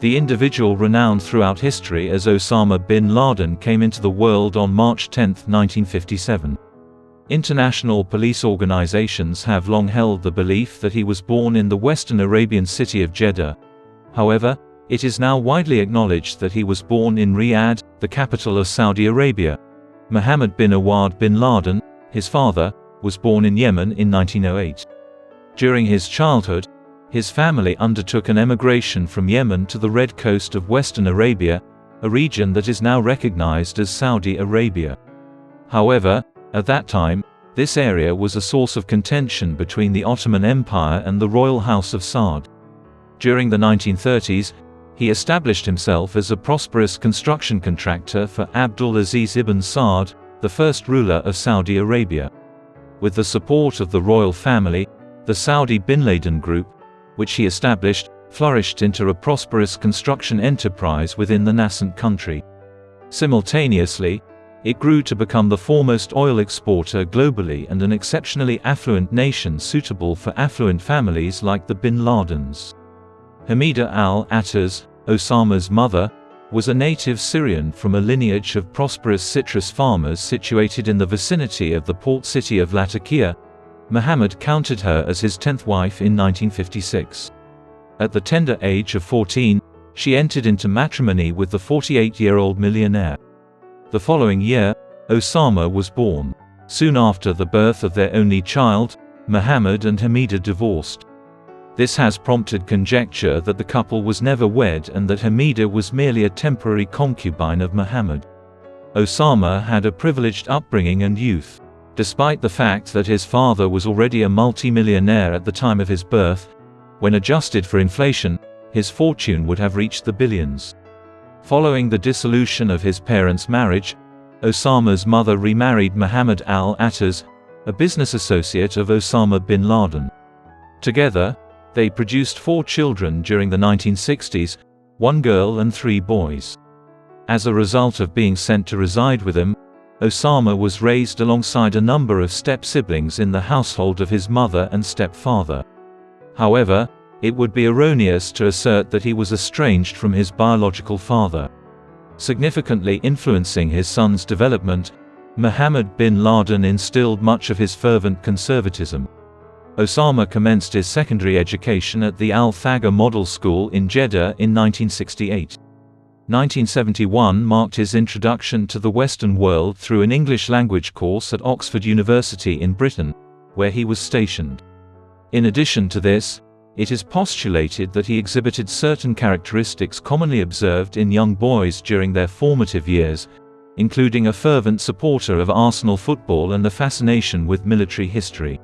The individual renowned throughout history as Osama bin Laden came into the world on March 10, 1957. International police organizations have long held the belief that he was born in the Western Arabian city of Jeddah. However, it is now widely acknowledged that he was born in Riyadh, the capital of Saudi Arabia. Mohammed bin Awad bin Laden, his father, was born in Yemen in 1908. During his childhood, his family undertook an emigration from Yemen to the Red Coast of Western Arabia, a region that is now recognized as Saudi Arabia. However, at that time, this area was a source of contention between the Ottoman Empire and the royal house of Saud. During the 1930s, he established himself as a prosperous construction contractor for Abdul Aziz ibn Saud, the first ruler of Saudi Arabia. With the support of the royal family, the Saudi bin Laden Group, which he established, flourished into a prosperous construction enterprise within the nascent country. Simultaneously, it grew to become the foremost oil exporter globally and an exceptionally affluent nation suitable for affluent families like the bin Ladens. Hamida al-Attars, Osama's mother, was a native Syrian from a lineage of prosperous citrus farmers situated in the vicinity of the port city of Latakia. Muhammad counted her as his 10th wife in 1956. At the tender age of 14, she entered into matrimony with the 48-year-old millionaire. The following year, Osama was born. Soon after the birth of their only child, Muhammad and Hamida divorced. This has prompted conjecture that the couple was never wed and that Hamida was merely a temporary concubine of Muhammad. Osama had a privileged upbringing and youth. Despite the fact that his father was already a multimillionaire at the time of his birth, when adjusted for inflation, his fortune would have reached the billions. Following the dissolution of his parents' marriage, Osama's mother remarried Muhammad al-Attars, a business associate of Osama bin Laden. Together, they produced 4 children during the 1960s, 1 girl and 3 boys. As a result of being sent to reside with him, Osama was raised alongside a number of step-siblings in the household of his mother and stepfather. However, it would be erroneous to assert that he was estranged from his biological father. Significantly influencing his son's development, Mohammed bin Laden instilled much of his fervent conservatism. Osama commenced his secondary education at the Al-Thaga Model School in Jeddah in 1968. 1971 marked his introduction to the Western world through an English-language course at Oxford University in Britain, where he was stationed. In addition to this, it is postulated that he exhibited certain characteristics commonly observed in young boys during their formative years, including a fervent supporter of Arsenal football and a fascination with military history.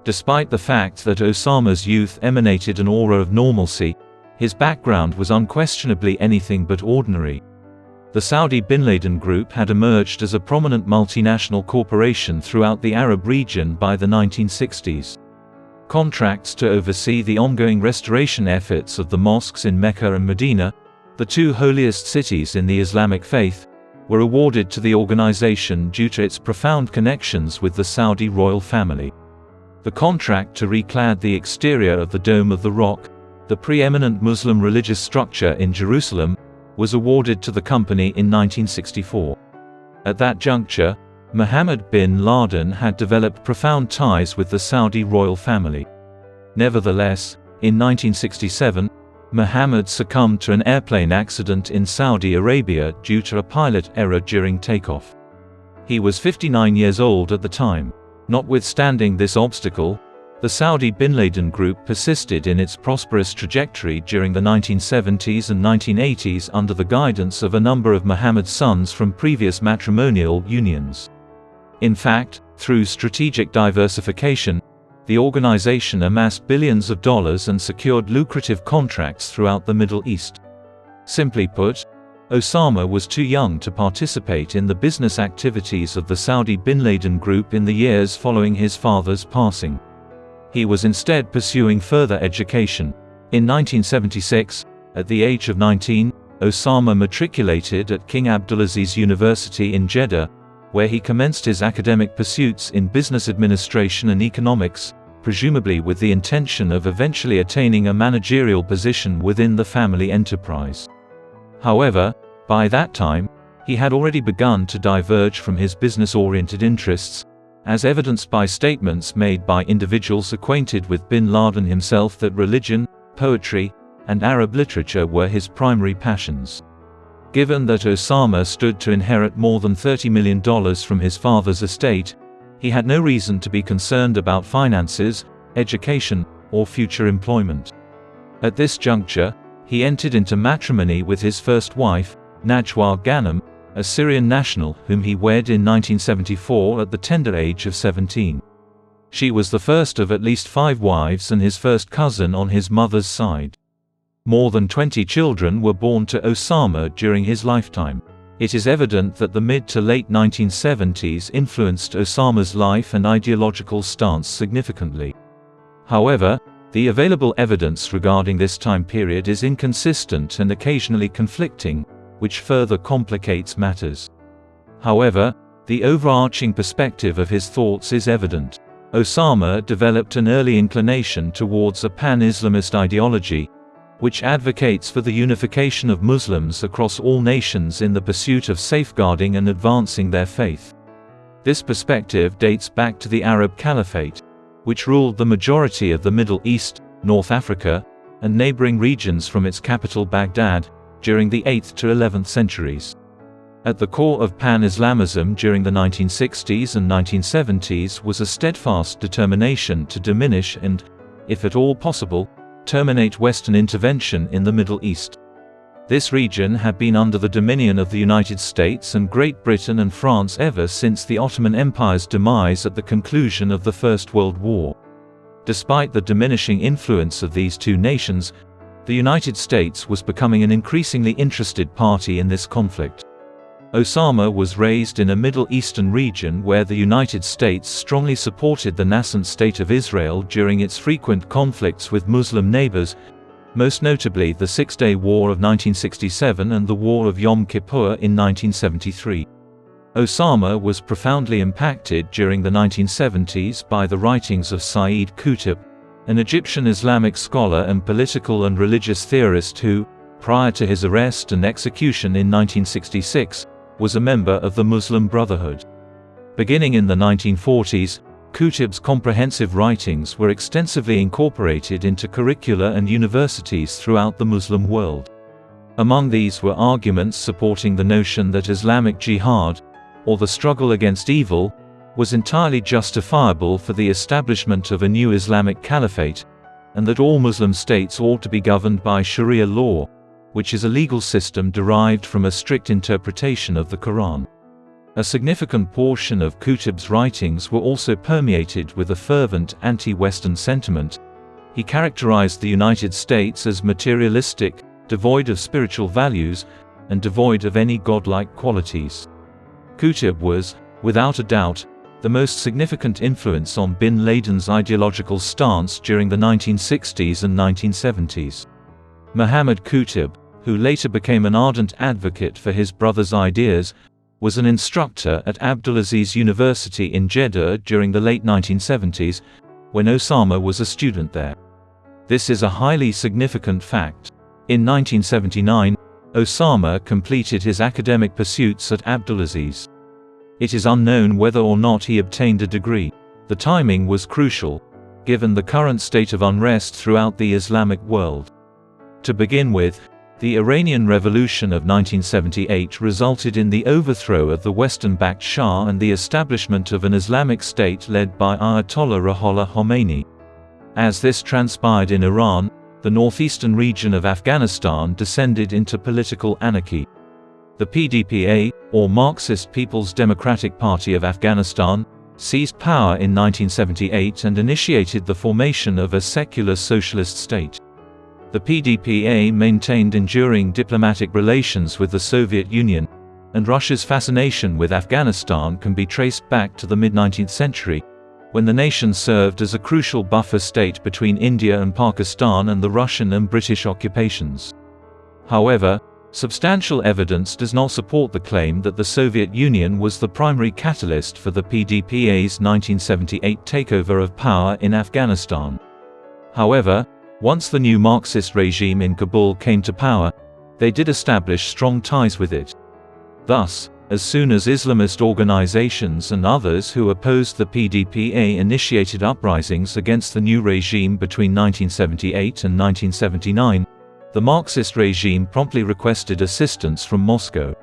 Despite the fact that Osama's youth emanated an aura of normalcy, his background was unquestionably anything but ordinary. The Saudi bin Laden Group had emerged as a prominent multinational corporation throughout the Arab region by the 1960s. Contracts to oversee the ongoing restoration efforts of the mosques in Mecca and Medina, the 2 holiest cities in the Islamic faith, were awarded to the organization due to its profound connections with the Saudi royal family. The contract to reclad the exterior of the Dome of the Rock, the preeminent Muslim religious structure in Jerusalem, was awarded to the company in 1964. At that juncture, Mohammed bin Laden had developed profound ties with the Saudi royal family. Nevertheless, in 1967, Mohammed succumbed to an airplane accident in Saudi Arabia due to a pilot error during takeoff. He was 59 years old at the time. Notwithstanding this obstacle, the Saudi bin Laden Group persisted in its prosperous trajectory during the 1970s and 1980s under the guidance of a number of Mohammed's sons from previous matrimonial unions. In fact, through strategic diversification, the organization amassed billions of dollars and secured lucrative contracts throughout the Middle East. Simply put, Osama was too young to participate in the business activities of the Saudi bin Laden Group in the years following his father's passing. He was instead pursuing further education. In 1976, at the age of 19, Osama matriculated at King Abdulaziz University in Jeddah, where he commenced his academic pursuits in business administration and economics, presumably with the intention of eventually attaining a managerial position within the family enterprise. However, by that time, he had already begun to diverge from his business-oriented interests, as evidenced by statements made by individuals acquainted with bin Laden himself that religion, poetry, and Arab literature were his primary passions. Given that Osama stood to inherit more than $30 million from his father's estate, he had no reason to be concerned about finances, education, or future employment. At this juncture, he entered into matrimony with his first wife, Najwa Ghanem, a Syrian national whom he wed in 1974 at the tender age of 17. She was the first of at least 5 wives and his first cousin on his mother's side. More than 20 children were born to Osama during his lifetime. It is evident that the mid to late 1970s influenced Osama's life and ideological stance significantly. However, the available evidence regarding this time period is inconsistent and occasionally conflicting, which further complicates matters. However, the overarching perspective of his thoughts is evident. Osama developed an early inclination towards a pan-Islamist ideology, which advocates for the unification of Muslims across all nations in the pursuit of safeguarding and advancing their faith. This perspective dates back to the Arab Caliphate, which ruled the majority of the Middle East, North Africa, and neighboring regions from its capital Baghdad, during the 8th to 11th centuries. At the core of pan-Islamism during the 1960s and 1970s was a steadfast determination to diminish and, if at all possible, terminate Western intervention in the Middle East. This region had been under the dominion of the United States and Great Britain and France ever since the Ottoman Empire's demise at the conclusion of the First World War. Despite the diminishing influence of these two nations, the United States was becoming an increasingly interested party in this conflict. Osama was raised in a Middle Eastern region where the United States strongly supported the nascent state of Israel during its frequent conflicts with Muslim neighbors, most notably the Six-Day War of 1967 and the War of Yom Kippur in 1973. Osama was profoundly impacted during the 1970s by the writings of Sayyid Qutb, an Egyptian Islamic scholar and political and religious theorist who, prior to his arrest and execution in 1966, was a member of the Muslim Brotherhood. Beginning in the 1940s, Qutb's comprehensive writings were extensively incorporated into curricula and universities throughout the Muslim world. Among these were arguments supporting the notion that Islamic jihad, or the struggle against evil, was entirely justifiable for the establishment of a new Islamic caliphate, and that all Muslim states ought to be governed by Sharia law, which is a legal system derived from a strict interpretation of the Quran. A significant portion of Qutb's writings were also permeated with a fervent anti-Western sentiment. He characterized the United States as materialistic, devoid of spiritual values, and devoid of any godlike qualities. Qutb was, without a doubt, the most significant influence on bin Laden's ideological stance during the 1960s and 1970s. Muhammad Qutb, who later became an ardent advocate for his brother's ideas, was an instructor at Abdulaziz University in Jeddah during the late 1970s, when Osama was a student there. This is a highly significant fact. In 1979, Osama completed his academic pursuits at Abdulaziz. It is unknown whether or not he obtained a degree. The timing was crucial, given the current state of unrest throughout the Islamic world. To begin with, the Iranian Revolution of 1978 resulted in the overthrow of the Western-backed Shah and the establishment of an Islamic state led by Ayatollah Ruhollah Khomeini. As this transpired in Iran, the northeastern region of Afghanistan descended into political anarchy. The PDPA, or Marxist People's Democratic Party of Afghanistan, seized power in 1978 and initiated the formation of a secular socialist state. The PDPA maintained enduring diplomatic relations with the Soviet Union, and Russia's fascination with Afghanistan can be traced back to the mid-19th century, when the nation served as a crucial buffer state between India and Pakistan and the Russian and British occupations. However, Substantial evidence does not support the claim that the Soviet Union was the primary catalyst for the PDPA's 1978 takeover of power in Afghanistan. However, once the new Marxist regime in Kabul came to power, they did establish strong ties with it. Thus, as soon as Islamist organizations and others who opposed the PDPA initiated uprisings against the new regime between 1978 and 1979, the Marxist regime promptly requested assistance from Moscow.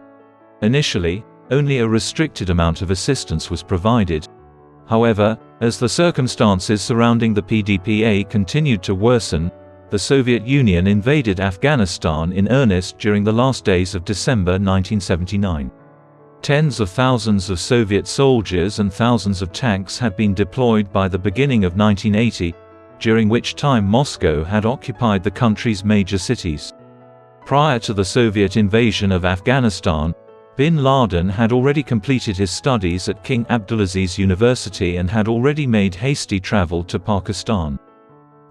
Initially, only a restricted amount of assistance was provided. However, as the circumstances surrounding the PDPA continued to worsen, the Soviet Union invaded Afghanistan in earnest during the last days of December 1979. Tens of thousands of Soviet soldiers and thousands of tanks had been deployed by the beginning of 1980, during which time Moscow had occupied the country's major cities. Prior to the Soviet invasion of Afghanistan, bin Laden had already completed his studies at King Abdulaziz University and had already made hasty travel to Pakistan.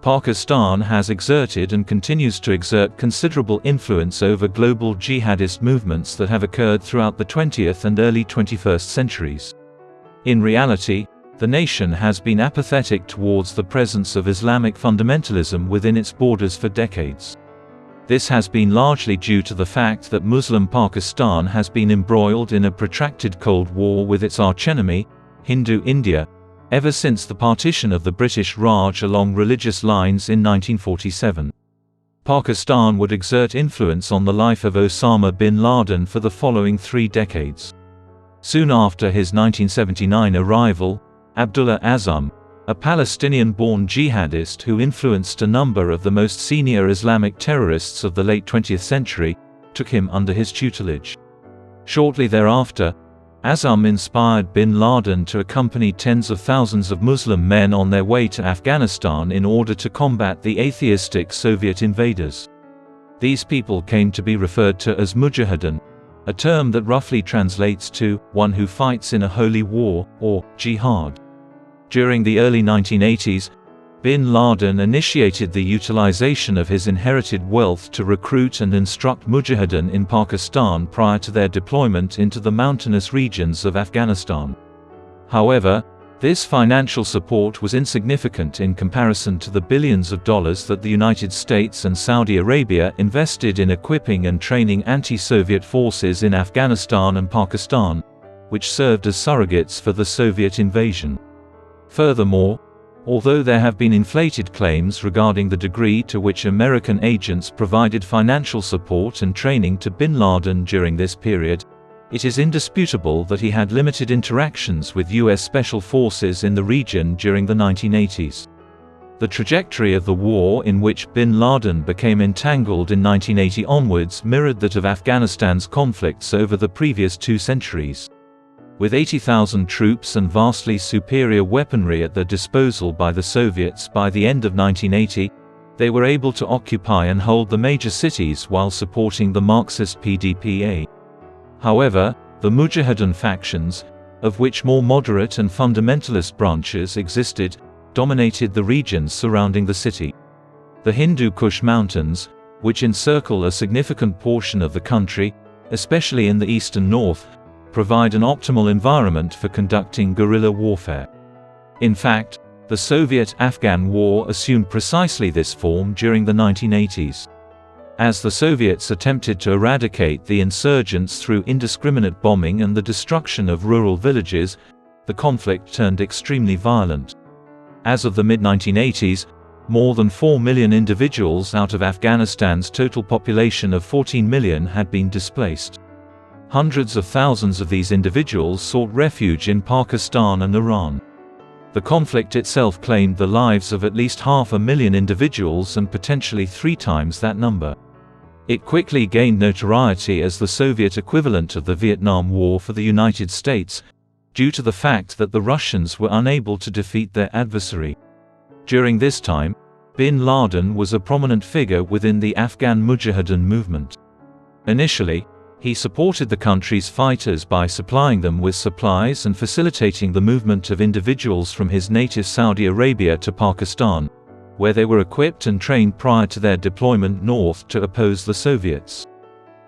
Pakistan has exerted and continues to exert considerable influence over global jihadist movements that have occurred throughout the 20th and early 21st centuries. In reality, the nation has been apathetic towards the presence of Islamic fundamentalism within its borders for decades. This has been largely due to the fact that Muslim Pakistan has been embroiled in a protracted Cold War with its archenemy, Hindu India, ever since the partition of the British Raj along religious lines in 1947. Pakistan would exert influence on the life of Osama bin Laden for the following 3 decades. Soon after his 1979 arrival, Abdullah Azzam, a Palestinian-born jihadist who influenced a number of the most senior Islamic terrorists of the late 20th century, took him under his tutelage. Shortly thereafter, Azzam inspired bin Laden to accompany tens of thousands of Muslim men on their way to Afghanistan in order to combat the atheistic Soviet invaders. These people came to be referred to as mujahideen, a term that roughly translates to one who fights in a holy war, or jihad. During the early 1980s, bin Laden initiated the utilization of his inherited wealth to recruit and instruct mujahideen in Pakistan prior to their deployment into the mountainous regions of Afghanistan. However, this financial support was insignificant in comparison to the billions of dollars that the United States and Saudi Arabia invested in equipping and training anti-Soviet forces in Afghanistan and Pakistan, which served as surrogates for the Soviet invasion. Furthermore, although there have been inflated claims regarding the degree to which American agents provided financial support and training to bin Laden during this period, it is indisputable that he had limited interactions with U.S. special forces in the region during the 1980s. The trajectory of the war in which bin Laden became entangled in 1980 onwards mirrored that of Afghanistan's conflicts over the previous 2 centuries. With 80,000 troops and vastly superior weaponry at their disposal by the Soviets by the end of 1980, they were able to occupy and hold the major cities while supporting the Marxist PDPA. However, the Mujahideen factions, of which more moderate and fundamentalist branches existed, dominated the regions surrounding the city. The Hindu Kush Mountains, which encircle a significant portion of the country, especially in the east and north, provide an optimal environment for conducting guerrilla warfare. In fact, the Soviet-Afghan War assumed precisely this form during the 1980s. As the Soviets attempted to eradicate the insurgents through indiscriminate bombing and the destruction of rural villages, the conflict turned extremely violent. As of the mid-1980s, more than 4 million individuals out of Afghanistan's total population of 14 million had been displaced. Hundreds of thousands of these individuals sought refuge in Pakistan and Iran. The conflict itself claimed the lives of at least 500,000 individuals and potentially 3 times that number. It quickly gained notoriety as the Soviet equivalent of the Vietnam War for the United States, due to the fact that the Russians were unable to defeat their adversary. During this time, bin Laden was a prominent figure within the Afghan Mujahideen movement. Initially, he supported the country's fighters by supplying them with supplies and facilitating the movement of individuals from his native Saudi Arabia to Pakistan, where they were equipped and trained prior to their deployment north to oppose the Soviets.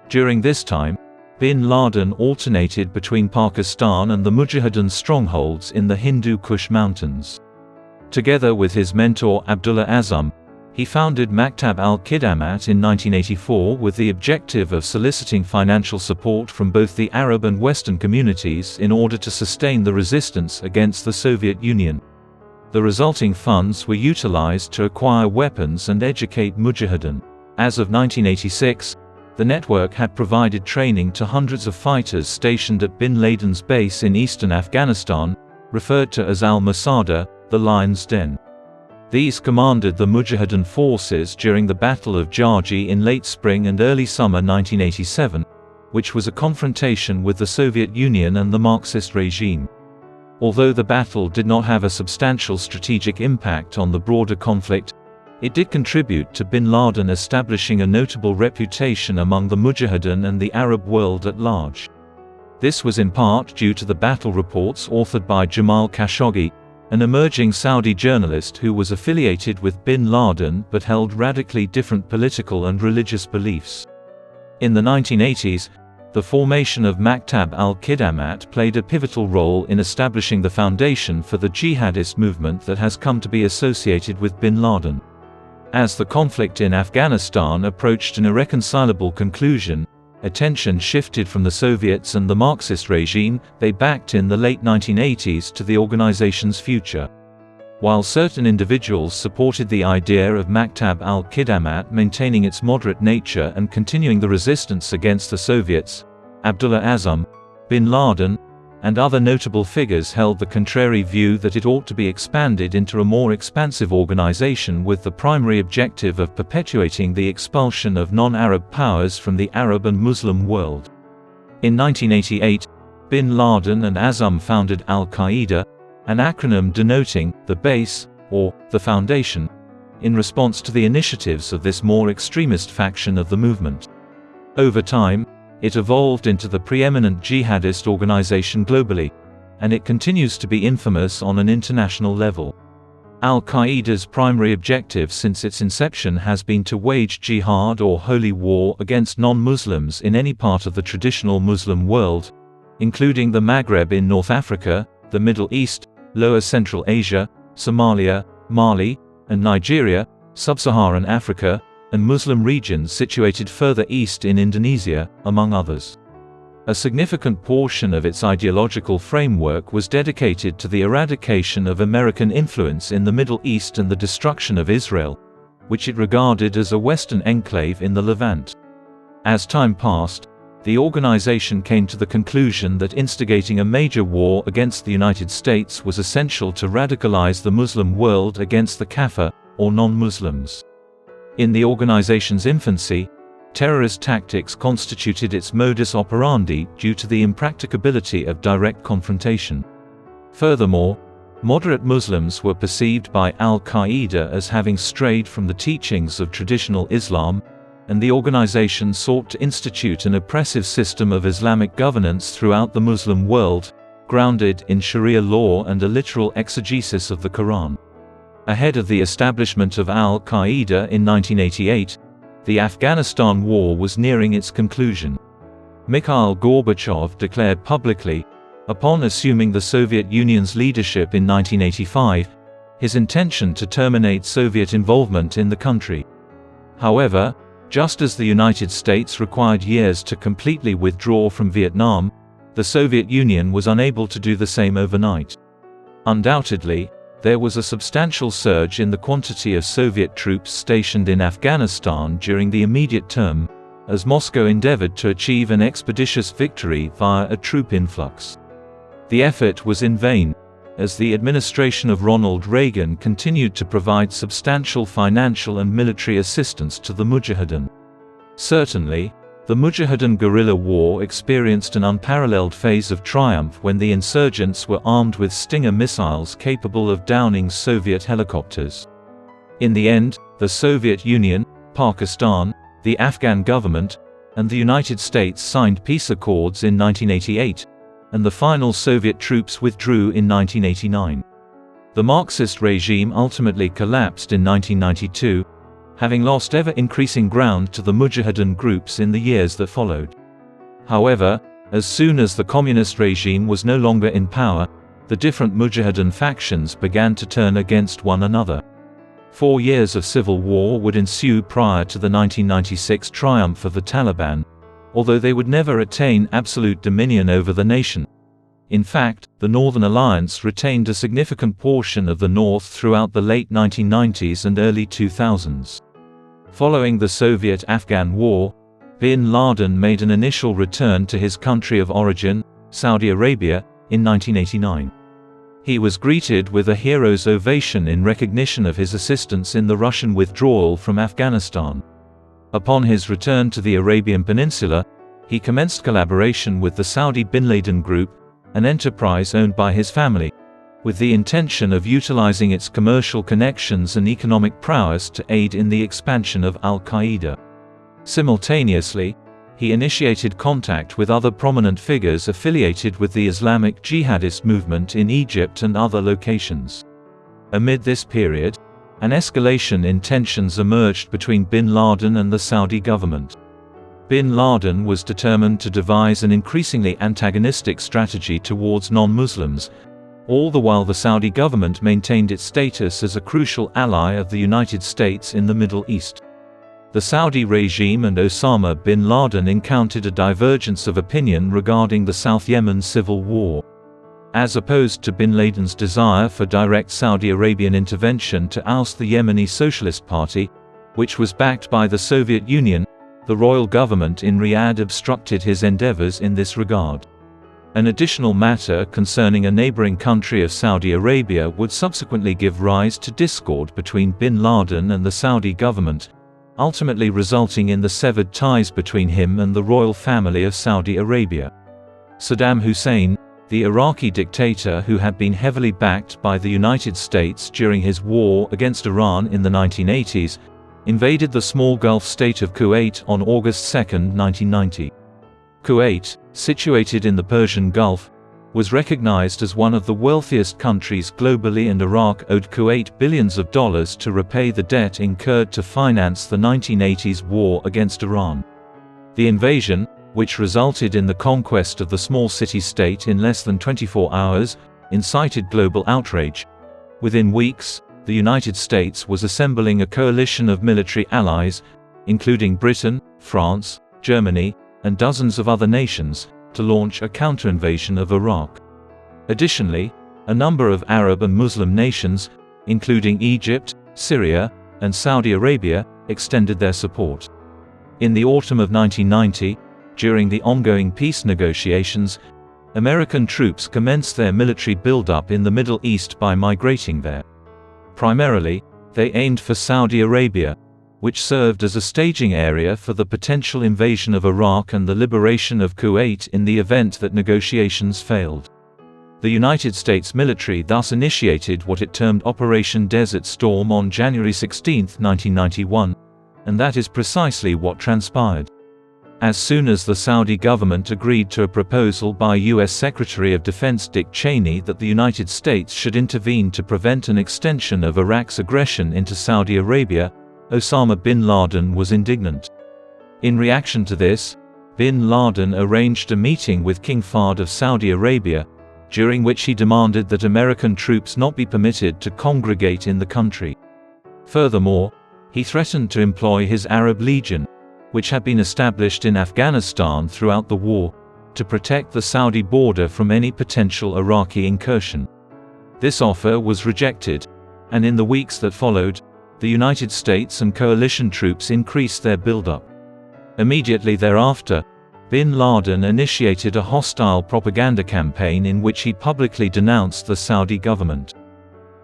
During this time, bin Laden alternated between Pakistan and the Mujahideen strongholds in the Hindu Kush Mountains. Together with his mentor Abdullah Azzam, he founded Maktab al-Qidamat in 1984 with the objective of soliciting financial support from both the Arab and Western communities in order to sustain the resistance against the Soviet Union. The resulting funds were utilized to acquire weapons and educate Mujahideen. As of 1986, the network had provided training to hundreds of fighters stationed at bin Laden's base in eastern Afghanistan, referred to as al-Masada, the Lion's Den. These commanded the Mujahideen forces during the Battle of Jarji in late spring and early summer 1987, which was a confrontation with the Soviet Union and the Marxist regime. Although the battle did not have a substantial strategic impact on the broader conflict, it did contribute to bin Laden establishing a notable reputation among the Mujahideen and the Arab world at large. This was in part due to the battle reports authored by Jamal Khashoggi, an emerging Saudi journalist who was affiliated with bin Laden but held radically different political and religious beliefs. In the 1980s, the formation of Maktab al-Qidamat played a pivotal role in establishing the foundation for the jihadist movement that has come to be associated with bin Laden. As the conflict in Afghanistan approached an irreconcilable conclusion, attention shifted from the Soviets and the Marxist regime they backed in the late 1980s to the organization's future. While certain individuals supported the idea of Maktab al-Qidamat maintaining its moderate nature and continuing the resistance against the Soviets, Abdullah Azzam, bin Laden, and other notable figures held the contrary view that it ought to be expanded into a more expansive organization with the primary objective of perpetuating the expulsion of non-Arab powers from the Arab and Muslim world. In 1988, bin Laden and Azzam founded al-Qaeda, an acronym denoting the base, or the foundation, in response to the initiatives of this more extremist faction of the movement. Over time, it evolved into the preeminent jihadist organization globally, and it continues to be infamous on an international level. Al-Qaeda's primary objective since its inception has been to wage jihad or holy war against non-Muslims in any part of the traditional Muslim world, including the Maghreb in North Africa, the Middle East, Lower Central Asia, Somalia, Mali, and Nigeria, Sub-Saharan Africa, and Muslim regions situated further east in Indonesia, among others. A significant portion of its ideological framework was dedicated to the eradication of American influence in the Middle East and the destruction of Israel, which it regarded as a Western enclave in the Levant. As time passed, the organization came to the conclusion that instigating a major war against the United States was essential to radicalize the Muslim world against the Kafir, or non-Muslims. In the organization's infancy, terrorist tactics constituted its modus operandi due to the impracticability of direct confrontation. Furthermore, moderate Muslims were perceived by al-Qaeda as having strayed from the teachings of traditional Islam, and the organization sought to institute an oppressive system of Islamic governance throughout the Muslim world, grounded in Sharia law and a literal exegesis of the Quran. Ahead of the establishment of al-Qaeda in 1988, the Afghanistan war was nearing its conclusion. Mikhail Gorbachev declared publicly, upon assuming the Soviet Union's leadership in 1985, his intention to terminate Soviet involvement in the country. However, just as the United States required years to completely withdraw from Vietnam, the Soviet Union was unable to do the same overnight. Undoubtedly, there was a substantial surge in the quantity of Soviet troops stationed in Afghanistan during the immediate term, as Moscow endeavored to achieve an expeditious victory via a troop influx. The effort was in vain, as the administration of Ronald Reagan continued to provide substantial financial and military assistance to the Mujahideen. Certainly, the Mujahideen guerrilla war experienced an unparalleled phase of triumph when the insurgents were armed with Stinger missiles capable of downing Soviet helicopters. In the end, the Soviet Union, Pakistan, the Afghan government, and the United States signed peace accords in 1988, and the final Soviet troops withdrew in 1989. The Marxist regime ultimately collapsed in 1992, having lost ever-increasing ground to the Mujahideen groups in the years that followed. However, as soon as the communist regime was no longer in power, the different Mujahideen factions began to turn against one another. 4 years of civil war would ensue prior to the 1996 triumph of the Taliban, although they would never attain absolute dominion over the nation. In fact, the Northern Alliance retained a significant portion of the North throughout the late 1990s and early 2000s. Following the Soviet-Afghan War, bin Laden made an initial return to his country of origin, Saudi Arabia, in 1989. He was greeted with a hero's ovation in recognition of his assistance in the Russian withdrawal from Afghanistan. Upon his return to the Arabian Peninsula, he commenced collaboration with the Saudi bin Laden Group, an enterprise owned by his family, with the intention of utilizing its commercial connections and economic prowess to aid in the expansion of al-Qaeda. Simultaneously, he initiated contact with other prominent figures affiliated with the Islamic jihadist movement in Egypt and other locations. Amid this period, an escalation in tensions emerged between bin Laden and the Saudi government. Bin Laden was determined to devise an increasingly antagonistic strategy towards non-Muslims, all the while the Saudi government maintained its status as a crucial ally of the United States in the Middle East. The Saudi regime and Osama bin Laden encountered a divergence of opinion regarding the South Yemen civil war. As opposed to bin Laden's desire for direct Saudi Arabian intervention to oust the Yemeni Socialist Party, which was backed by the Soviet Union, the royal government in Riyadh obstructed his endeavors in this regard. An additional matter concerning a neighboring country of Saudi Arabia would subsequently give rise to discord between bin Laden and the Saudi government, ultimately resulting in the severed ties between him and the royal family of Saudi Arabia. Saddam Hussein, the Iraqi dictator who had been heavily backed by the United States during his war against Iran in the 1980s, invaded the small Gulf state of Kuwait on August 2, 1990. Kuwait, situated in the Persian Gulf, was recognized as one of the wealthiest countries globally, and Iraq owed Kuwait billions of dollars to repay the debt incurred to finance the 1980s war against Iran. The invasion, which resulted in the conquest of the small city-state in less than 24 hours, incited global outrage. Within weeks, the United States was assembling a coalition of military allies, including Britain, France, Germany, and dozens of other nations, to launch a counter-invasion of Iraq. Additionally, a number of Arab and Muslim nations, including Egypt, Syria, and Saudi Arabia, extended their support. In the autumn of 1990, during the ongoing peace negotiations, American troops commenced their military buildup in the Middle East by migrating there. Primarily, they aimed for Saudi Arabia, which served as a staging area for the potential invasion of Iraq and the liberation of Kuwait in the event that negotiations failed. The United States military thus initiated what it termed Operation Desert Storm on January 16, 1991, and that is precisely what transpired. As soon as the Saudi government agreed to a proposal by U.S. Secretary of Defense Dick Cheney that the United States should intervene to prevent an extension of Iraq's aggression into Saudi Arabia, Osama bin Laden was indignant. In reaction to this, bin Laden arranged a meeting with King Fahd of Saudi Arabia, during which he demanded that American troops not be permitted to congregate in the country. Furthermore, he threatened to employ his Arab Legion, which had been established in Afghanistan throughout the war, to protect the Saudi border from any potential Iraqi incursion. This offer was rejected, and in the weeks that followed, the United States and coalition troops increased their buildup. Immediately thereafter, bin Laden initiated a hostile propaganda campaign in which he publicly denounced the Saudi government.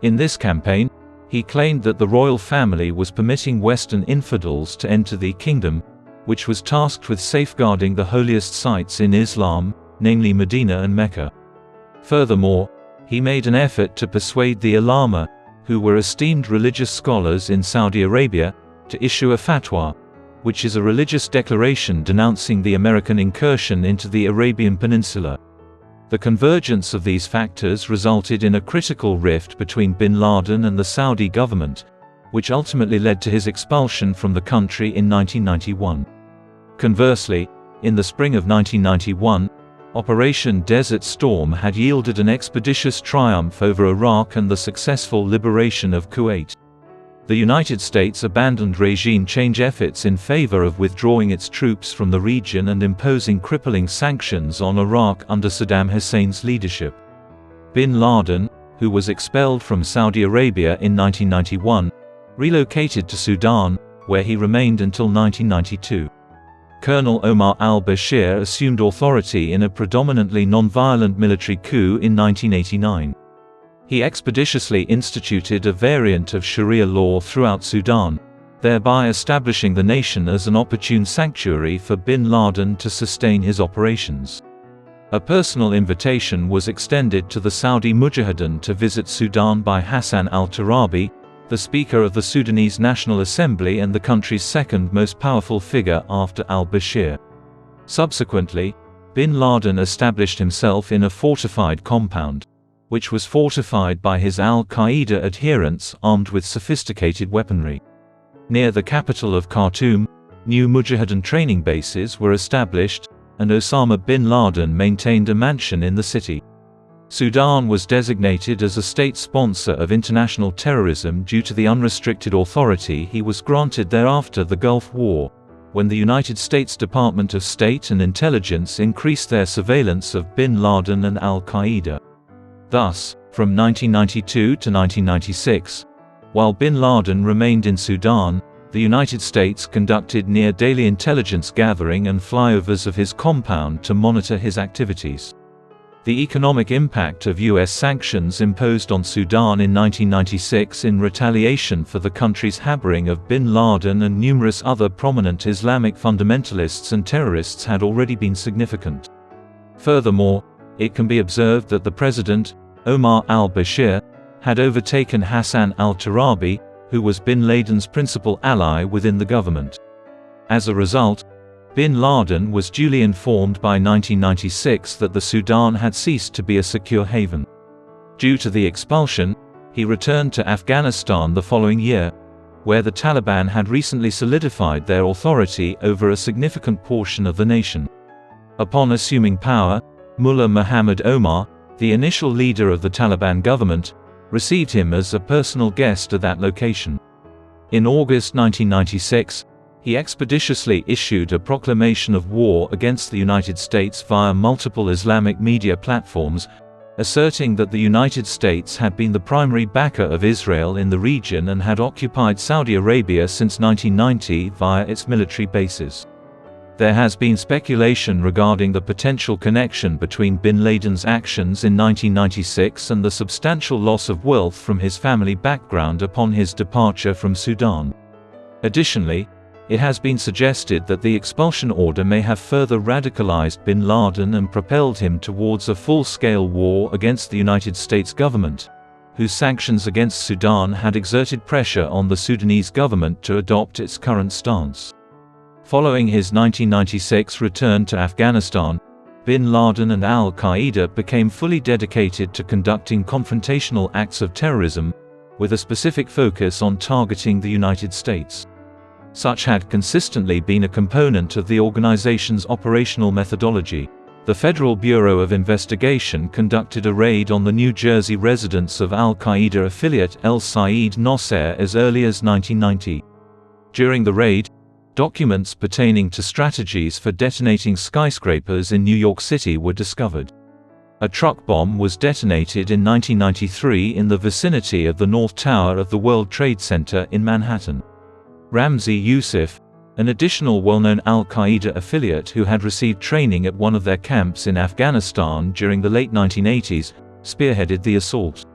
In this campaign, he claimed that the royal family was permitting Western infidels to enter the kingdom, which was tasked with safeguarding the holiest sites in Islam, namely Medina and Mecca. Furthermore, he made an effort to persuade the ulama, who were esteemed religious scholars in Saudi Arabia, to issue a fatwa, which is a religious declaration denouncing the American incursion into the Arabian Peninsula. The convergence of these factors resulted in a critical rift between bin Laden and the Saudi government, which ultimately led to his expulsion from the country in 1991. Conversely, in the spring of 1991, Operation Desert Storm had yielded an expeditious triumph over Iraq and the successful liberation of Kuwait. The United States abandoned regime change efforts in favor of withdrawing its troops from the region and imposing crippling sanctions on Iraq under Saddam Hussein's leadership. Bin Laden, who was expelled from Saudi Arabia in 1991, relocated to Sudan, where he remained until 1992. Colonel Omar al-Bashir assumed authority in a predominantly non-violent military coup in 1989. He expeditiously instituted a variant of Sharia law throughout Sudan, thereby establishing the nation as an opportune sanctuary for bin Laden to sustain his operations. A personal invitation was extended to the Saudi Mujahideen to visit Sudan by Hassan al-Turabi, the Speaker of the Sudanese National Assembly and the country's second most powerful figure after al-Bashir. Subsequently, bin Laden established himself in a fortified compound, which was fortified by his al-Qaeda adherents armed with sophisticated weaponry. Near the capital of Khartoum, new Mujahideen training bases were established, and Osama bin Laden maintained a mansion in the city. Sudan was designated as a state sponsor of international terrorism due to the unrestricted authority he was granted thereafter the Gulf War, when the United States Department of State and Intelligence increased their surveillance of bin Laden and al-Qaeda. Thus, from 1992 to 1996, while bin Laden remained in Sudan, the United States conducted near-daily intelligence gathering and flyovers of his compound to monitor his activities. The economic impact of U.S. sanctions imposed on Sudan in 1996 in retaliation for the country's harboring of bin Laden and numerous other prominent Islamic fundamentalists and terrorists had already been significant. Furthermore, it can be observed that the president, Omar al-Bashir, had overtaken Hassan al-Turabi, who was bin Laden's principal ally within the government. As a result, bin Laden was duly informed by 1996 that the Sudan had ceased to be a secure haven. Due to the expulsion, he returned to Afghanistan the following year, where the Taliban had recently solidified their authority over a significant portion of the nation. Upon assuming power, Mullah Muhammad Omar, the initial leader of the Taliban government, received him as a personal guest at that location. In August 1996, he expeditiously issued a proclamation of war against the United States via multiple Islamic media platforms, asserting that the United States had been the primary backer of Israel in the region and had occupied Saudi Arabia since 1990 via its military bases. There has been speculation regarding the potential connection between bin Laden's actions in 1996 and the substantial loss of wealth from his family background upon his departure from Sudan. Additionally, it has been suggested that the expulsion order may have further radicalized bin Laden and propelled him towards a full-scale war against the United States government, whose sanctions against Sudan had exerted pressure on the Sudanese government to adopt its current stance. Following his 1996 return to Afghanistan, bin Laden and al-Qaeda became fully dedicated to conducting confrontational acts of terrorism, with a specific focus on targeting the United States. Such had consistently been a component of the organization's operational methodology. The Federal Bureau of Investigation conducted a raid on the New Jersey residence of al-Qaeda affiliate El Said Nosser as early as 1990. During the raid, documents pertaining to strategies for detonating skyscrapers in New York City were discovered. A truck bomb was detonated in 1993 in the vicinity of the North Tower of the World Trade Center in Manhattan. Ramzi Youssef, an additional well-known al-Qaeda affiliate who had received training at one of their camps in Afghanistan during the late 1980s, spearheaded the assault.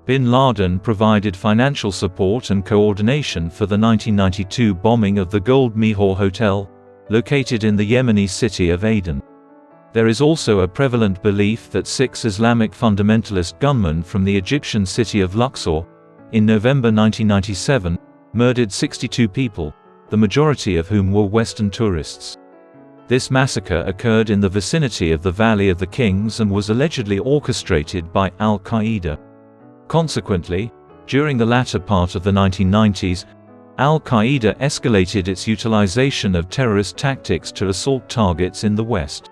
Bin Laden provided financial support and coordination for the 1992 bombing of the Gold Mihor Hotel, located in the Yemeni city of Aden. There is also a prevalent belief that 6 Islamic fundamentalist gunmen from the Egyptian city of Luxor, in November 1997, murdered 62 people, the majority of whom were Western tourists. This massacre occurred in the vicinity of the Valley of the Kings and was allegedly orchestrated by al-Qaeda. Consequently, During the latter part of the 1990s, Al-Qaeda escalated its utilization of terrorist tactics to assault targets in the West.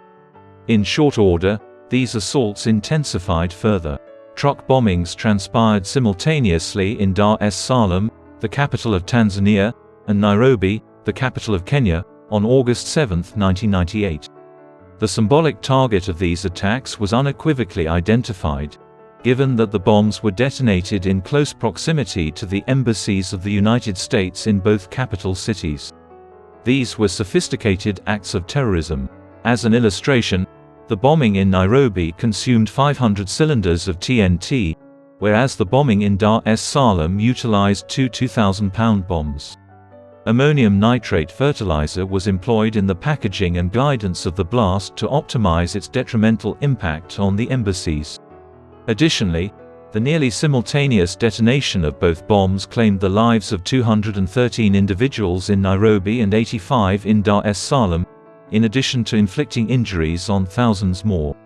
In short order, these assaults intensified further. Truck bombings transpired simultaneously in Dar es Salaam, the capital of Tanzania, and Nairobi, the capital of Kenya, on August 7, 1998. The symbolic target of these attacks was unequivocally identified, given that the bombs were detonated in close proximity to the embassies of the United States in both capital cities. These were sophisticated acts of terrorism. As an illustration, the bombing in Nairobi consumed 500 cylinders of TNT, whereas the bombing in Dar es Salaam utilized two 2,000-pound bombs. Ammonium nitrate fertilizer was employed in the packaging and guidance of the blast to optimize its detrimental impact on the embassies. Additionally, the nearly simultaneous detonation of both bombs claimed the lives of 213 individuals in Nairobi and 85 in Dar es Salaam, in addition to inflicting injuries on thousands more.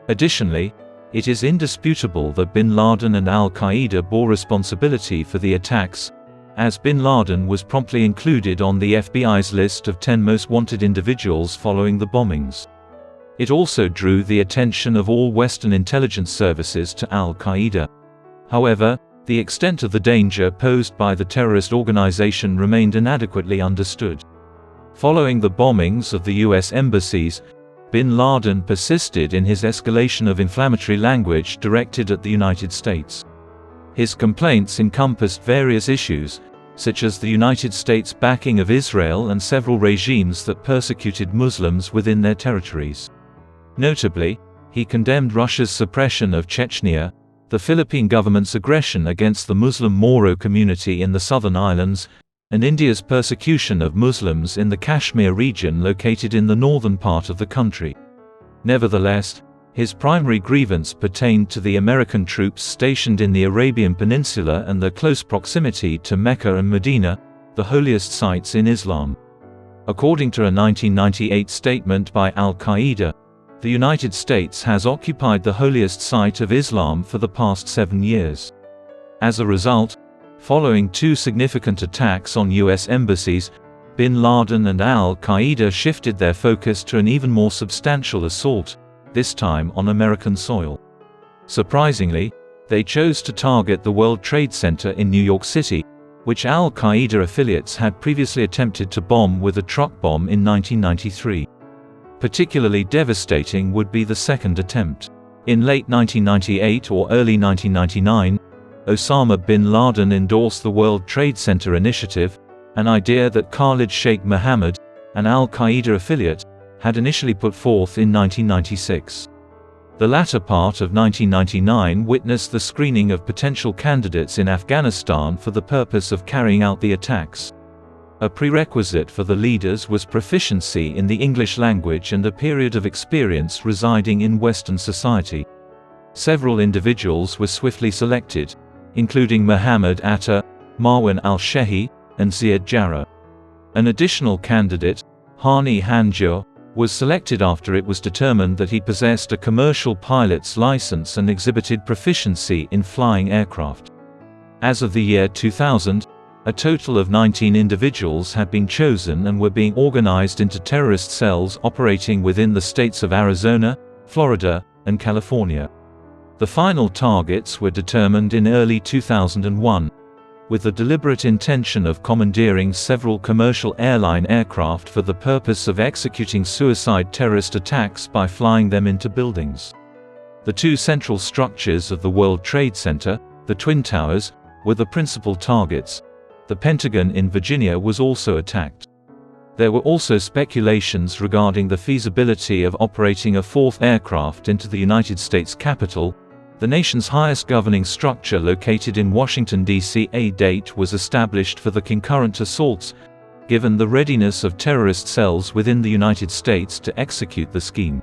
Additionally, it is indisputable that bin Laden and Al-Qaeda bore responsibility for the attacks, as bin Laden was promptly included on the FBI's list of 10 most wanted individuals following the bombings. It also drew the attention of all Western intelligence services to Al-Qaeda. However, the extent of the danger posed by the terrorist organization remained inadequately understood. Following the bombings of the U.S. embassies, bin Laden persisted in his escalation of inflammatory language directed at the United States. His complaints encompassed various issues, such as the United States' backing of Israel and several regimes that persecuted Muslims within their territories. Notably, he condemned Russia's suppression of Chechnya, the Philippine government's aggression against the Muslim Moro community in the southern islands, and India's persecution of Muslims in the Kashmir region located in the northern part of the country. Nevertheless, his primary grievance pertained to the American troops stationed in the Arabian Peninsula and their close proximity to Mecca and Medina, the holiest sites in Islam. According to a 1998 statement by Al-Qaeda, the United States has occupied the holiest site of Islam for the past 7 years. As a result, following two significant attacks on U.S. embassies, bin Laden and Al-Qaeda shifted their focus to an even more substantial assault, this time on American soil. Surprisingly, they chose to target the World Trade Center in New York City, which Al-Qaeda affiliates had previously attempted to bomb with a truck bomb in 1993. Particularly devastating would be the second attempt. In late 1998 or early 1999, Osama bin Laden endorsed the World Trade Center initiative, an idea that Khalid Sheikh Mohammed, an Al-Qaeda affiliate, had initially put forth in 1996. The latter part of 1999 witnessed the screening of potential candidates in Afghanistan for the purpose of carrying out the attacks. A prerequisite for the leaders was proficiency in the English language and a period of experience residing in Western society. Several individuals were swiftly selected, including Muhammad Atta, Marwan al-Shehi, and Ziad Jarrah. An additional candidate, Hani Hanjour, was selected after it was determined that he possessed a commercial pilot's license and exhibited proficiency in flying aircraft. As of the year 2000, a total of 19 individuals had been chosen and were being organized into terrorist cells operating within the states of Arizona, Florida, and California. The final targets were determined in early 2001, with the deliberate intention of commandeering several commercial airline aircraft for the purpose of executing suicide terrorist attacks by flying them into buildings. The two central structures of the World Trade Center, the Twin Towers, were the principal targets. The Pentagon in Virginia was also attacked. There were also speculations regarding the feasibility of operating a fourth aircraft into the United States Capitol, the nation's highest governing structure located in Washington, D.C. A date was established for the concurrent assaults, given the readiness of terrorist cells within the United States to execute the scheme.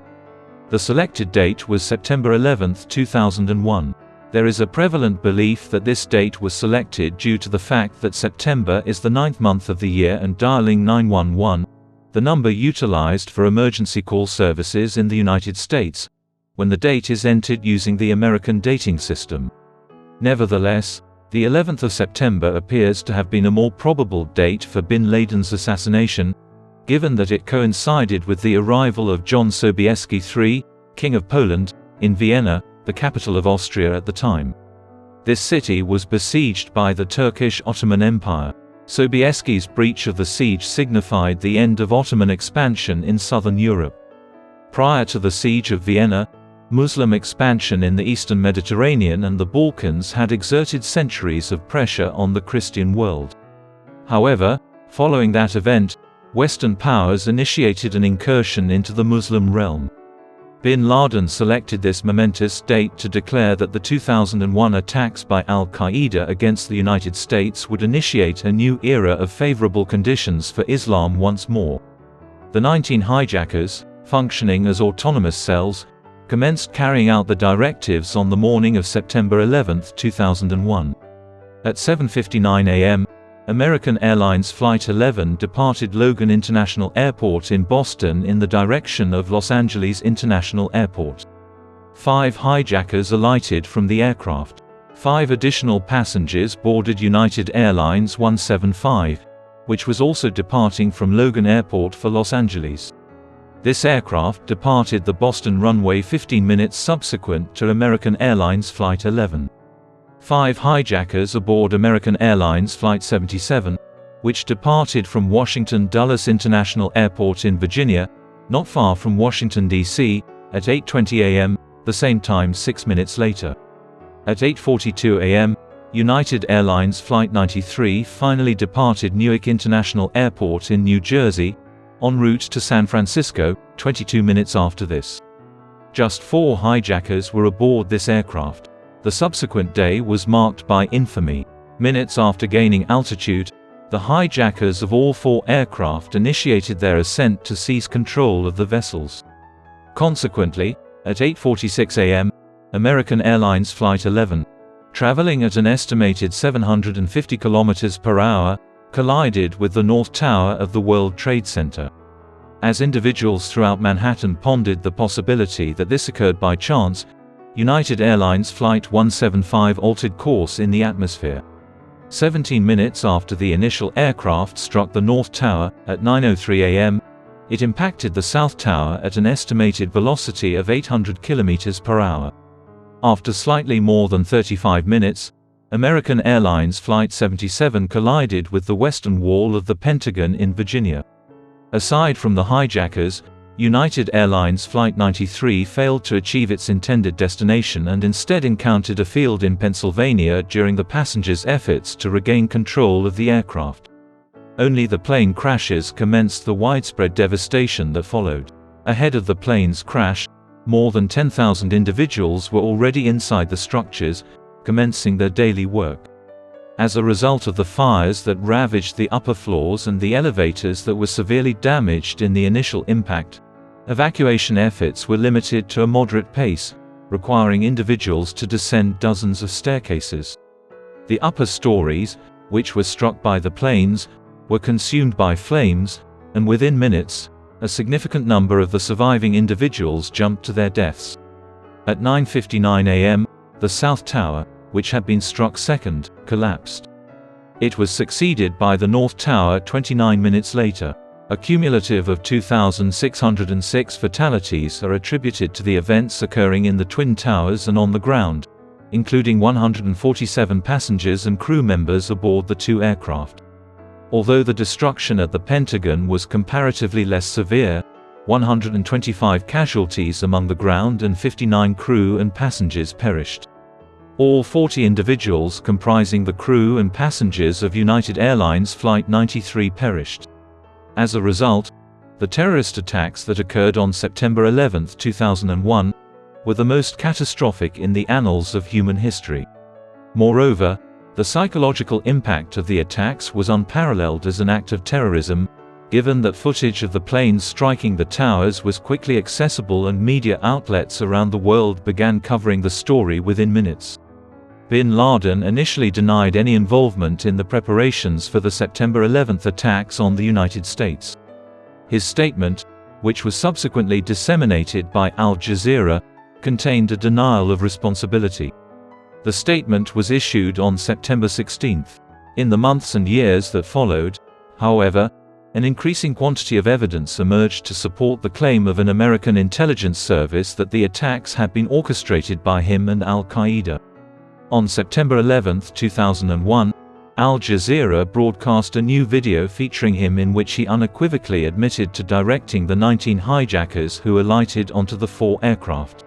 The selected date was September 11, 2001. There is a prevalent belief that this date was selected due to the fact that September is the 9th month of the year and dialing 911, the number utilized for emergency call services in the United States, when the date is entered using the American dating system. Nevertheless, The 11th of September appears to have been a more probable date for bin Laden's assassination, given that it coincided with the arrival of John Sobieski III, King of Poland, in Vienna, the capital of Austria at the time. This city was besieged by the Turkish Ottoman Empire. Sobieski's breach of the siege signified the end of Ottoman expansion in southern Europe. Prior to the siege of Vienna, Muslim expansion in the eastern Mediterranean and the Balkans had exerted centuries of pressure on the Christian world. However, following that event, Western powers initiated an incursion into the Muslim realm. Bin Laden selected this momentous date to declare that the 2001 attacks by al-Qaeda against the United States would initiate a new era of favorable conditions for Islam once more. The 19 hijackers, functioning as autonomous cells, commenced carrying out the directives on the morning of September 11, 2001. At 7:59 a.m., American Airlines Flight 11 departed Logan International Airport in Boston in the direction of Los Angeles International Airport. 5 hijackers alighted from the aircraft. 5 additional passengers boarded United Airlines 175, which was also departing from Logan Airport for Los Angeles. This aircraft departed the Boston runway 15 minutes subsequent to American Airlines Flight 11. 5 hijackers aboard American Airlines Flight 77, which departed from Washington Dulles International Airport in Virginia, not far from Washington, D.C., at 8:20 a.m., the same time 6 minutes later. At 8:42 a.m., United Airlines Flight 93 finally departed Newark International Airport in New Jersey, en route to San Francisco, 22 minutes after this. Just 4 hijackers were aboard this aircraft. The subsequent day was marked by infamy. Minutes after gaining altitude, the hijackers of all 4 aircraft initiated their ascent to seize control of the vessels. Consequently, at 8:46 a.m., American Airlines Flight 11, traveling at an estimated 750 km/h, collided with the North Tower of the World Trade Center. As individuals throughout Manhattan pondered the possibility that this occurred by chance, United Airlines Flight 175 altered course in the atmosphere. 17 minutes after the initial aircraft struck the North Tower, at 9:03 a.m., it impacted the South Tower at an estimated velocity of 800 km/h. After slightly more than 35 minutes, American Airlines Flight 77 collided with the western wall of the Pentagon in Virginia. Aside from the hijackers, United Airlines Flight 93 failed to achieve its intended destination and instead encountered a field in Pennsylvania during the passengers' efforts to regain control of the aircraft. Only the plane crashes commenced the widespread devastation that followed. Ahead of the plane's crash, more than 10,000 individuals were already inside the structures, commencing their daily work. As a result of the fires that ravaged the upper floors and the elevators that were severely damaged in the initial impact, evacuation efforts were limited to a moderate pace, requiring individuals to descend dozens of staircases. The upper stories, which were struck by the planes, were consumed by flames, and within minutes, a significant number of the surviving individuals jumped to their deaths. At 9:59 a.m., the South Tower, which had been struck second, collapsed. It was succeeded by the North Tower 29 minutes later. A cumulative of 2,606 fatalities are attributed to the events occurring in the Twin Towers and on the ground, including 147 passengers and crew members aboard the 2 aircraft. Although the destruction at the Pentagon was comparatively less severe, 125 casualties among the ground and 59 crew and passengers perished. All 40 individuals comprising the crew and passengers of United Airlines Flight 93 perished. As a result, the terrorist attacks that occurred on September 11, 2001, were the most catastrophic in the annals of human history. Moreover, the psychological impact of the attacks was unparalleled as an act of terrorism, given that footage of the planes striking the towers was quickly accessible and media outlets around the world began covering the story within minutes. Bin Laden initially denied any involvement in the preparations for the September 11 attacks on the United States. His statement, which was subsequently disseminated by Al Jazeera, contained a denial of responsibility. The statement was issued on September 16. In the months and years that followed, however, an increasing quantity of evidence emerged to support the claim of an American intelligence service that the attacks had been orchestrated by him and al-Qaeda. On September 11, 2001, Al Jazeera broadcast a new video featuring him in which he unequivocally admitted to directing the 19 hijackers who alighted onto the 4 aircraft.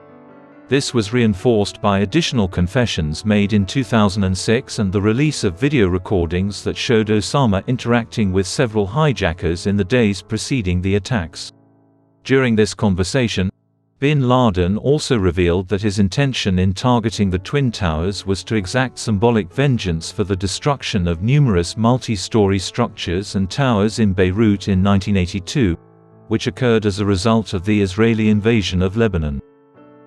This was reinforced by additional confessions made in 2006 and the release of video recordings that showed Osama interacting with several hijackers in the days preceding the attacks. During this conversation, bin Laden also revealed that his intention in targeting the Twin Towers was to exact symbolic vengeance for the destruction of numerous multi-story structures and towers in Beirut in 1982, which occurred as a result of the Israeli invasion of Lebanon.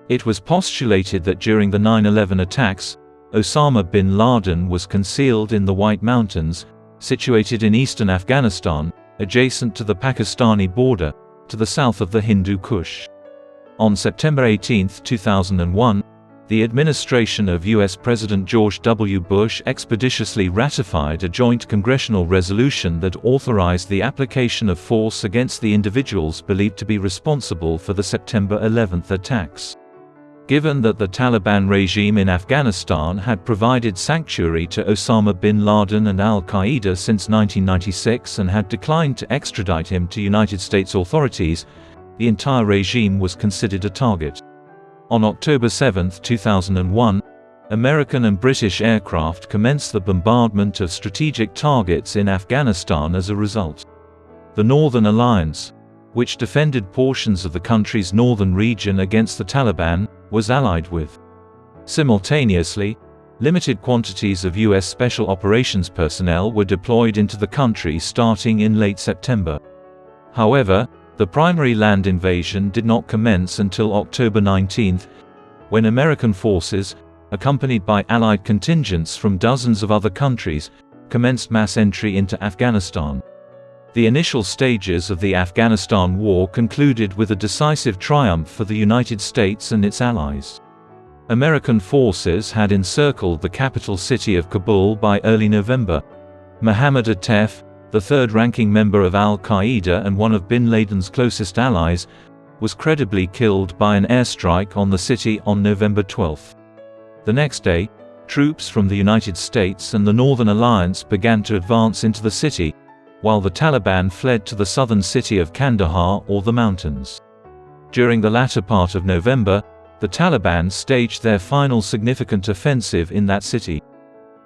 It was postulated that during the 9/11 attacks, Osama bin Laden was concealed in the White Mountains, situated in eastern Afghanistan, adjacent to the Pakistani border, to the south of the Hindu Kush. On September 18, 2001, the administration of U.S. President George W. Bush expeditiously ratified a joint congressional resolution that authorized the application of force against the individuals believed to be responsible for the September 11 attacks. Given that the Taliban regime in Afghanistan had provided sanctuary to Osama bin Laden and al-Qaeda since 1996 and had declined to extradite him to United States authorities, the entire regime was considered a target. On October 7, 2001, American and British aircraft commenced the bombardment of strategic targets in Afghanistan as a result. The Northern Alliance, which defended portions of the country's northern region against the Taliban, was allied with. Simultaneously, limited quantities of U.S. Special Operations personnel were deployed into the country starting in late September. However, the primary land invasion did not commence until October 19, when American forces, accompanied by Allied contingents from dozens of other countries, commenced mass entry into Afghanistan. The initial stages of the Afghanistan war concluded with a decisive triumph for the United States and its allies. American forces had encircled the capital city of Kabul by early November. Mohammed Atef, the third-ranking member of al-Qaeda and one of bin Laden's closest allies, was credibly killed by an airstrike on the city on November 12. The next day, troops from the United States and the Northern Alliance began to advance into the city, while the Taliban fled to the southern city of Kandahar or the mountains. During the latter part of November, the Taliban staged their final significant offensive in that city.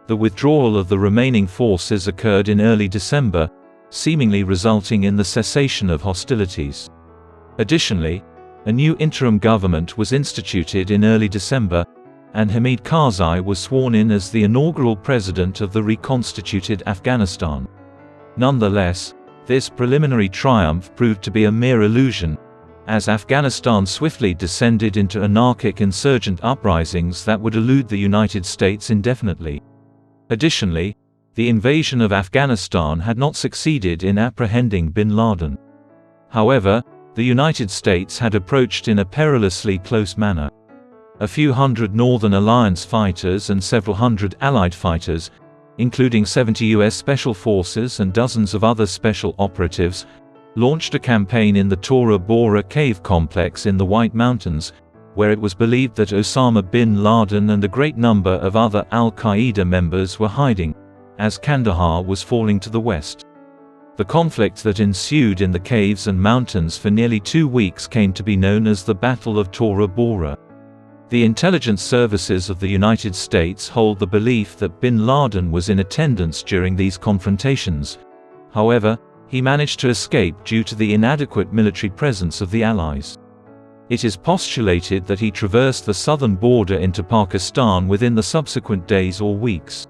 The withdrawal of the remaining forces occurred in early December, seemingly resulting in the cessation of hostilities. Additionally, a new interim government was instituted in early December, and Hamid Karzai was sworn in as the inaugural president of the reconstituted Afghanistan. Nonetheless, this preliminary triumph proved to be a mere illusion, as Afghanistan swiftly descended into anarchic insurgent uprisings that would elude the United States indefinitely. Additionally, the invasion of Afghanistan had not succeeded in apprehending bin Laden. However, the United States had approached in a perilously close manner. A few hundred Northern Alliance fighters and several hundred Allied fighters, including 70 U.S. Special Forces and dozens of other special operatives, launched a campaign in the Tora Bora cave complex in the White Mountains, where it was believed that Osama bin Laden and a great number of other al-Qaeda members were hiding, as Kandahar was falling to the west. The conflict that ensued in the caves and mountains for nearly 2 weeks came to be known as the Battle of Tora Bora. The intelligence services of the United States hold the belief that bin Laden was in attendance during these confrontations. However, he managed to escape due to the inadequate military presence of the Allies. It is postulated that he traversed the southern border into Pakistan within the subsequent days or weeks.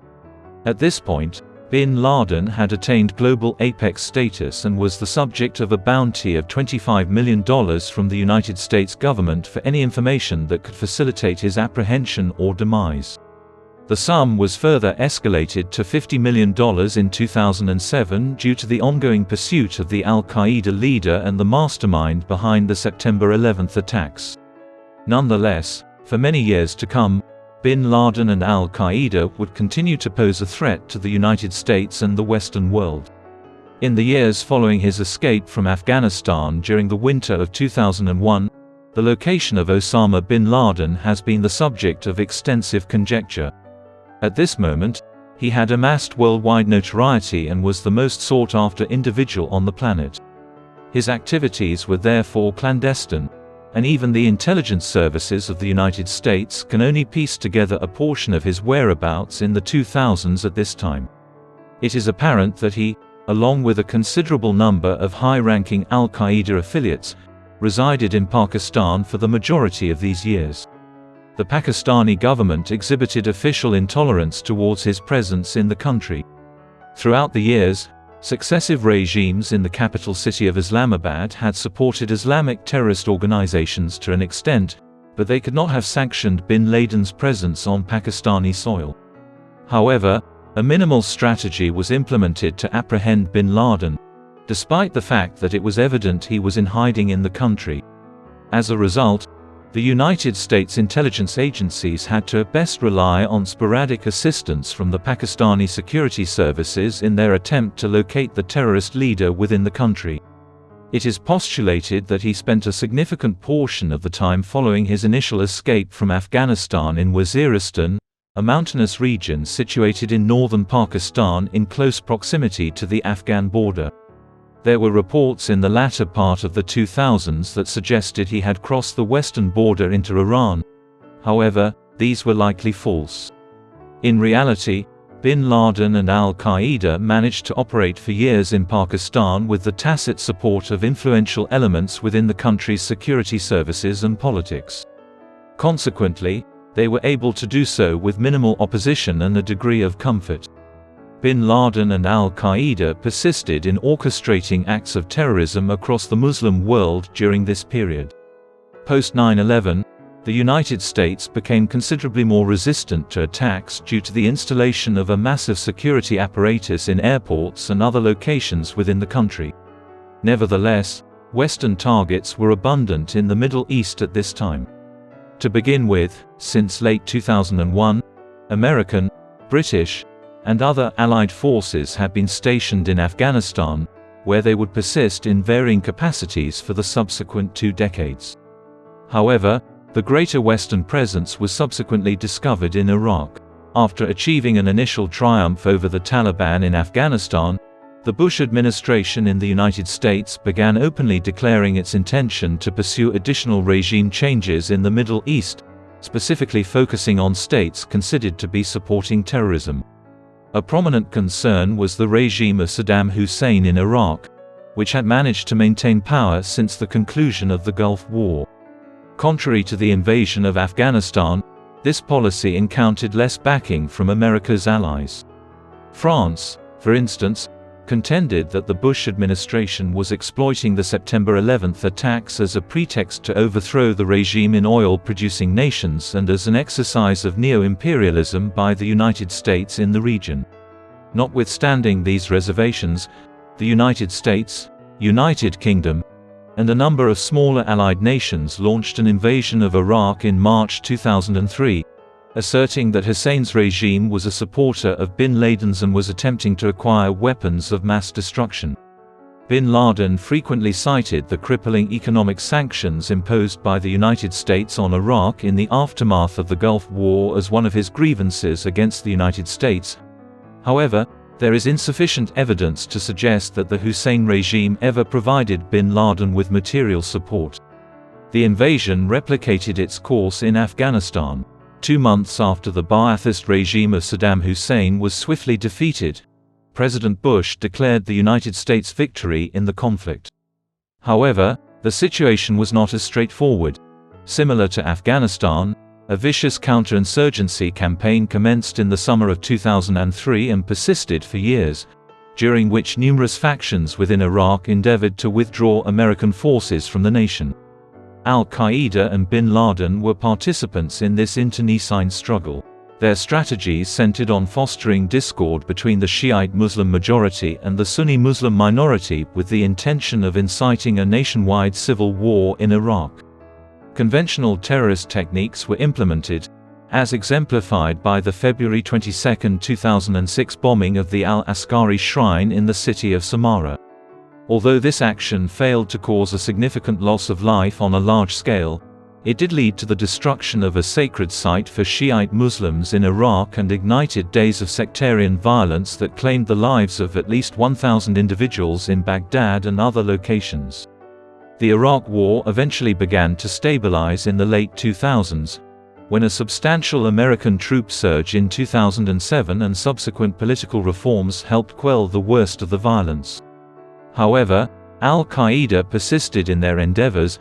At this point, bin Laden had attained global apex status and was the subject of a bounty of $25 million from the United States government for any information that could facilitate his apprehension or demise. The sum was further escalated to $50 million in 2007 due to the ongoing pursuit of the al-Qaeda leader and the mastermind behind the September 11 attacks. Nonetheless, for many years to come, bin Laden and al-Qaeda would continue to pose a threat to the United States and the Western world. In the years following his escape from Afghanistan during the winter of 2001, the location of Osama bin Laden has been the subject of extensive conjecture. At this moment, he had amassed worldwide notoriety and was the most sought-after individual on the planet. His activities were therefore clandestine, and even the intelligence services of the United States can only piece together a portion of his whereabouts in the 2000s at this time. It is apparent that he, along with a considerable number of high-ranking al-Qaeda affiliates, resided in Pakistan for the majority of these years. The Pakistani government exhibited official intolerance towards his presence in the country. Throughout the years, successive regimes in the capital city of Islamabad had supported Islamic terrorist organizations to an extent, but they could not have sanctioned bin Laden's presence on Pakistani soil. However, a minimal strategy was implemented to apprehend bin Laden, despite the fact that it was evident he was in hiding in the country. As a result, the United States intelligence agencies had to at best rely on sporadic assistance from the Pakistani security services in their attempt to locate the terrorist leader within the country. It is postulated that he spent a significant portion of the time following his initial escape from Afghanistan in Waziristan, a mountainous region situated in northern Pakistan in close proximity to the Afghan border. There were reports in the latter part of the 2000s that suggested he had crossed the western border into Iran. However, these were likely false. In reality, bin Laden and al-Qaeda managed to operate for years in Pakistan with the tacit support of influential elements within the country's security services and politics. Consequently, they were able to do so with minimal opposition and a degree of comfort. Bin Laden and al-Qaeda persisted in orchestrating acts of terrorism across the Muslim world during this period. Post 9/11, the United States became considerably more resistant to attacks due to the installation of a massive security apparatus in airports and other locations within the country. Nevertheless, Western targets were abundant in the Middle East at this time. To begin with, since late 2001, American, British, and other Allied forces had been stationed in Afghanistan, where they would persist in varying capacities for the subsequent 2 decades. However, the greater Western presence was subsequently discovered in Iraq. After achieving an initial triumph over the Taliban in Afghanistan, the Bush administration in the United States began openly declaring its intention to pursue additional regime changes in the Middle East, specifically focusing on states considered to be supporting terrorism. A prominent concern was the regime of Saddam Hussein in Iraq, which had managed to maintain power since the conclusion of the Gulf War. Contrary to the invasion of Afghanistan, this policy encountered less backing from America's allies. France, for instance, contended that the Bush administration was exploiting the September 11 attacks as a pretext to overthrow the regime in oil-producing nations and as an exercise of neo-imperialism by the United States in the region. Notwithstanding these reservations, the United States, United Kingdom, and a number of smaller allied nations launched an invasion of Iraq in March 2003, asserting that Hussein's regime was a supporter of bin Laden's and was attempting to acquire weapons of mass destruction. Bin Laden frequently cited the crippling economic sanctions imposed by the United States on Iraq in the aftermath of the Gulf War as one of his grievances against the United States. However, there is insufficient evidence to suggest that the Hussein regime ever provided bin Laden with material support. The invasion replicated its course in Afghanistan. 2 months after the Ba'athist regime of Saddam Hussein was swiftly defeated, President Bush declared the United States victory in the conflict. However, the situation was not as straightforward. Similar to Afghanistan, a vicious counterinsurgency campaign commenced in the summer of 2003 and persisted for years, during which numerous factions within Iraq endeavored to withdraw American forces from the nation. Al-Qaeda and bin Laden were participants in this internecine struggle. Their strategies centered on fostering discord between the Shiite Muslim majority and the Sunni Muslim minority with the intention of inciting a nationwide civil war in Iraq. Conventional terrorist techniques were implemented, as exemplified by the February 22, 2006 bombing of the Al-Askari shrine in the city of Samarra. Although this action failed to cause a significant loss of life on a large scale, it did lead to the destruction of a sacred site for Shiite Muslims in Iraq and ignited days of sectarian violence that claimed the lives of at least 1,000 individuals in Baghdad and other locations. The Iraq War eventually began to stabilize in the late 2000s, when a substantial American troop surge in 2007 and subsequent political reforms helped quell the worst of the violence. However, Al-Qaeda persisted in their endeavors,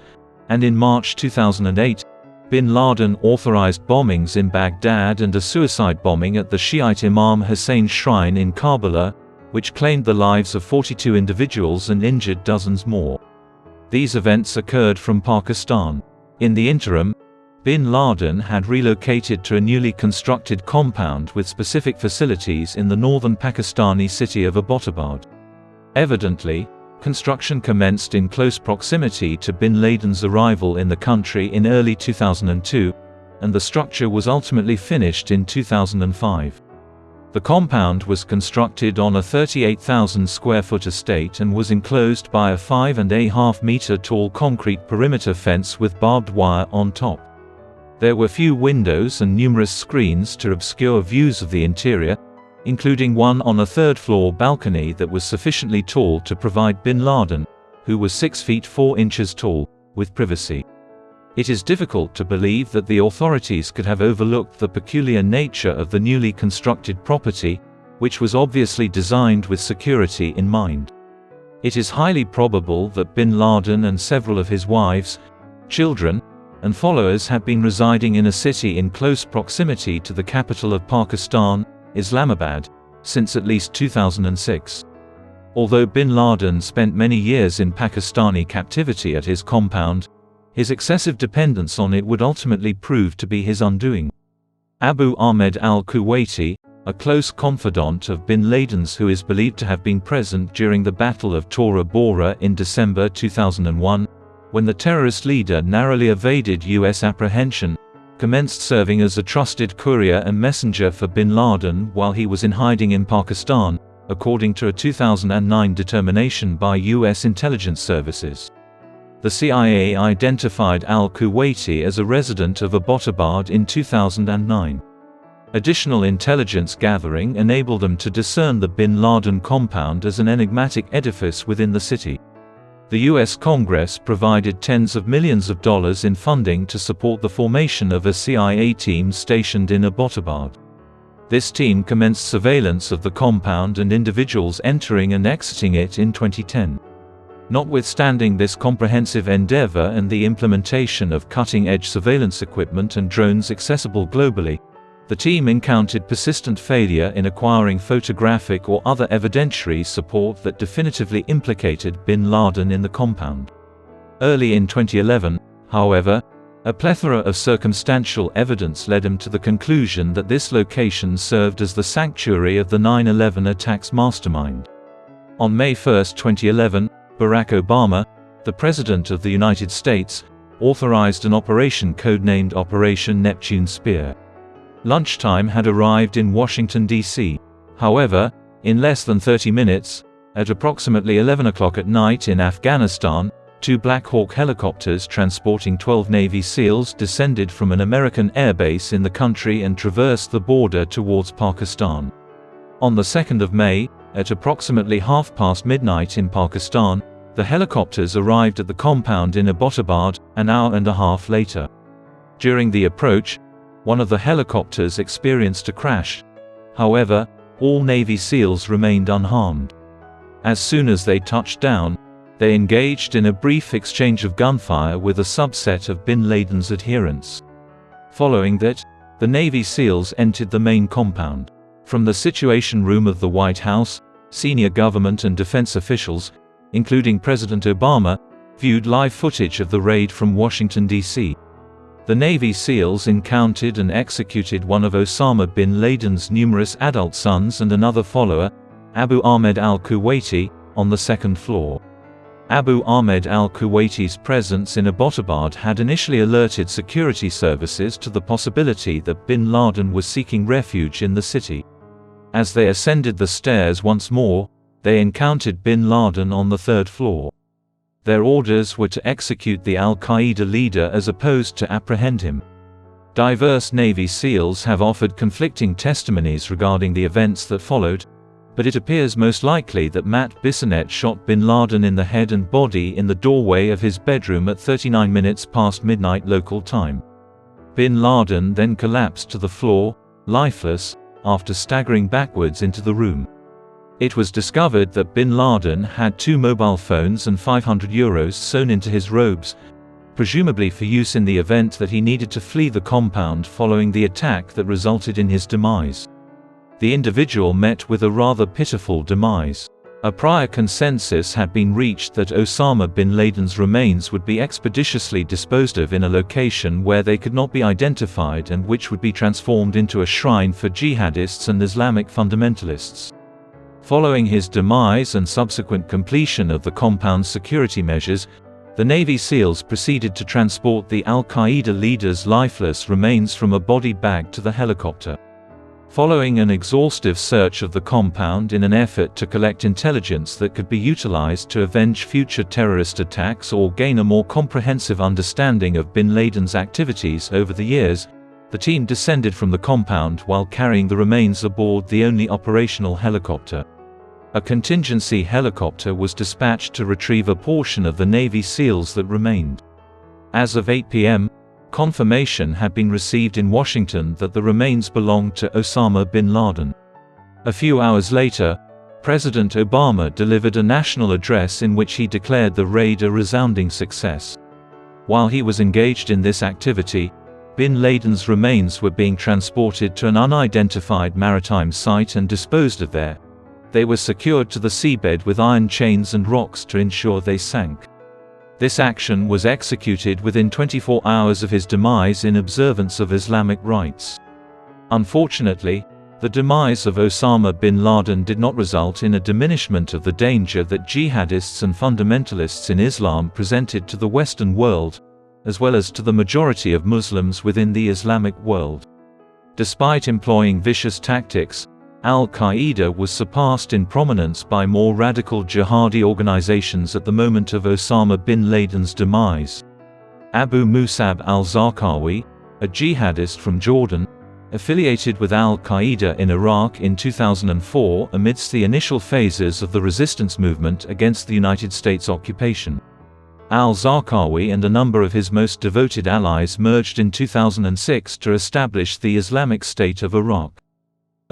and in March 2008, bin Laden authorized bombings in Baghdad and a suicide bombing at the Shiite Imam Hussein shrine in Karbala, which claimed the lives of 42 individuals and injured dozens more. These events occurred from Pakistan. In the interim, bin Laden had relocated to a newly constructed compound with specific facilities in the northern Pakistani city of Abbottabad. Evidently, construction commenced in close proximity to bin Laden's arrival in the country in early 2002, and the structure was ultimately finished in 2005. The compound was constructed on a 38,000 square foot estate and was enclosed by a 5.5 meter tall concrete perimeter fence with barbed wire on top. There were few windows and numerous screens to obscure views of the interior, including one on a third-floor balcony that was sufficiently tall to provide bin Laden, who was 6 feet 4 inches tall, with privacy. It is difficult to believe that the authorities could have overlooked the peculiar nature of the newly constructed property, which was obviously designed with security in mind. It is highly probable that bin Laden and several of his wives, children, and followers had been residing in a city in close proximity to the capital of Pakistan, Islamabad, since at least 2006. Although bin Laden spent many years in Pakistani captivity at his compound, his excessive dependence on it would ultimately prove to be his undoing. Abu Ahmed al-Kuwaiti, a close confidant of bin Laden's who is believed to have been present during the Battle of Tora Bora in December 2001, when the terrorist leader narrowly evaded U.S. apprehension, commenced serving as a trusted courier and messenger for bin Laden while he was in hiding in Pakistan, according to a 2009 determination by U.S. intelligence services. The CIA identified al-Kuwaiti as a resident of Abbottabad in 2009. Additional intelligence gathering enabled them to discern the bin Laden compound as an enigmatic edifice within the city. The U.S. Congress provided tens of millions of dollars in funding to support the formation of a CIA team stationed in Abbottabad. This team commenced surveillance of the compound and individuals entering and exiting it in 2010. Notwithstanding this comprehensive endeavor and the implementation of cutting-edge surveillance equipment and drones accessible globally, the team encountered persistent failure in acquiring photographic or other evidentiary support that definitively implicated bin Laden in the compound. Early in 2011, however, a plethora of circumstantial evidence led him to the conclusion that this location served as the sanctuary of the 9/11 attacks mastermind. On May 1, 2011, Barack Obama, the President of the United States, authorized an operation codenamed Operation Neptune Spear. Lunchtime had arrived in Washington, D.C. However, in less than 30 minutes, at approximately 11 o'clock at night in Afghanistan, 2 Black Hawk helicopters transporting 12 Navy SEALs descended from an American airbase in the country and traversed the border towards Pakistan. On the 2nd of May, at approximately midnight in Pakistan, the helicopters arrived at the compound in Abbottabad, an hour and a half later. During the approach, one of the helicopters experienced a crash. However, all Navy SEALs remained unharmed. As soon as they touched down, they engaged in a brief exchange of gunfire with a subset of bin Laden's adherents. Following that, the Navy SEALs entered the main compound. From the Situation Room of the White House, senior government and defense officials, including President Obama, viewed live footage of the raid from Washington, D.C. The Navy SEALs encountered and executed one of Osama bin Laden's numerous adult sons and another follower, Abu Ahmed al-Kuwaiti, on the second floor. Abu Ahmed al-Kuwaiti's presence in Abbottabad had initially alerted security services to the possibility that bin Laden was seeking refuge in the city. As they ascended the stairs once more, they encountered bin Laden on the third floor. Their orders were to execute the al-Qaeda leader as opposed to apprehend him. Diverse Navy SEALs have offered conflicting testimonies regarding the events that followed, but it appears most likely that Matt Bissonnette shot bin Laden in the head and body in the doorway of his bedroom at 39 minutes past midnight local time. Bin Laden then collapsed to the floor, lifeless, after staggering backwards into the room. It was discovered that bin Laden had 2 mobile phones and €500 sewn into his robes, presumably for use in the event that he needed to flee the compound following the attack that resulted in his demise. The individual met with a rather pitiful demise. A prior consensus had been reached that Osama bin Laden's remains would be expeditiously disposed of in a location where they could not be identified and which would be transformed into a shrine for jihadists and Islamic fundamentalists. Following his demise and subsequent completion of the compound's security measures, the Navy SEALs proceeded to transport the al-Qaeda leader's lifeless remains from a body bag to the helicopter. Following an exhaustive search of the compound in an effort to collect intelligence that could be utilized to avenge future terrorist attacks or gain a more comprehensive understanding of bin Laden's activities over the years, the team descended from the compound while carrying the remains aboard the only operational helicopter. A contingency helicopter was dispatched to retrieve a portion of the Navy SEALs that remained. As of 8 p.m., confirmation had been received in Washington that the remains belonged to Osama bin Laden. A few hours later, President Obama delivered a national address in which he declared the raid a resounding success. While he was engaged in this activity, bin Laden's remains were being transported to an unidentified maritime site and disposed of there. They were secured to the seabed with iron chains and rocks to ensure they sank. This action was executed within 24 hours of his demise in observance of Islamic rites. Unfortunately, the demise of Osama bin Laden did not result in a diminishment of the danger that jihadists and fundamentalists in Islam presented to the Western world, as well as to the majority of Muslims within the Islamic world. Despite employing vicious tactics, al-Qaeda was surpassed in prominence by more radical jihadi organizations at the moment of Osama bin Laden's demise. Abu Musab al-Zarqawi, a jihadist from Jordan, affiliated with al-Qaeda in Iraq in 2004 amidst the initial phases of the resistance movement against the United States occupation. Al-Zarqawi and a number of his most devoted allies merged in 2006 to establish the Islamic State of Iraq.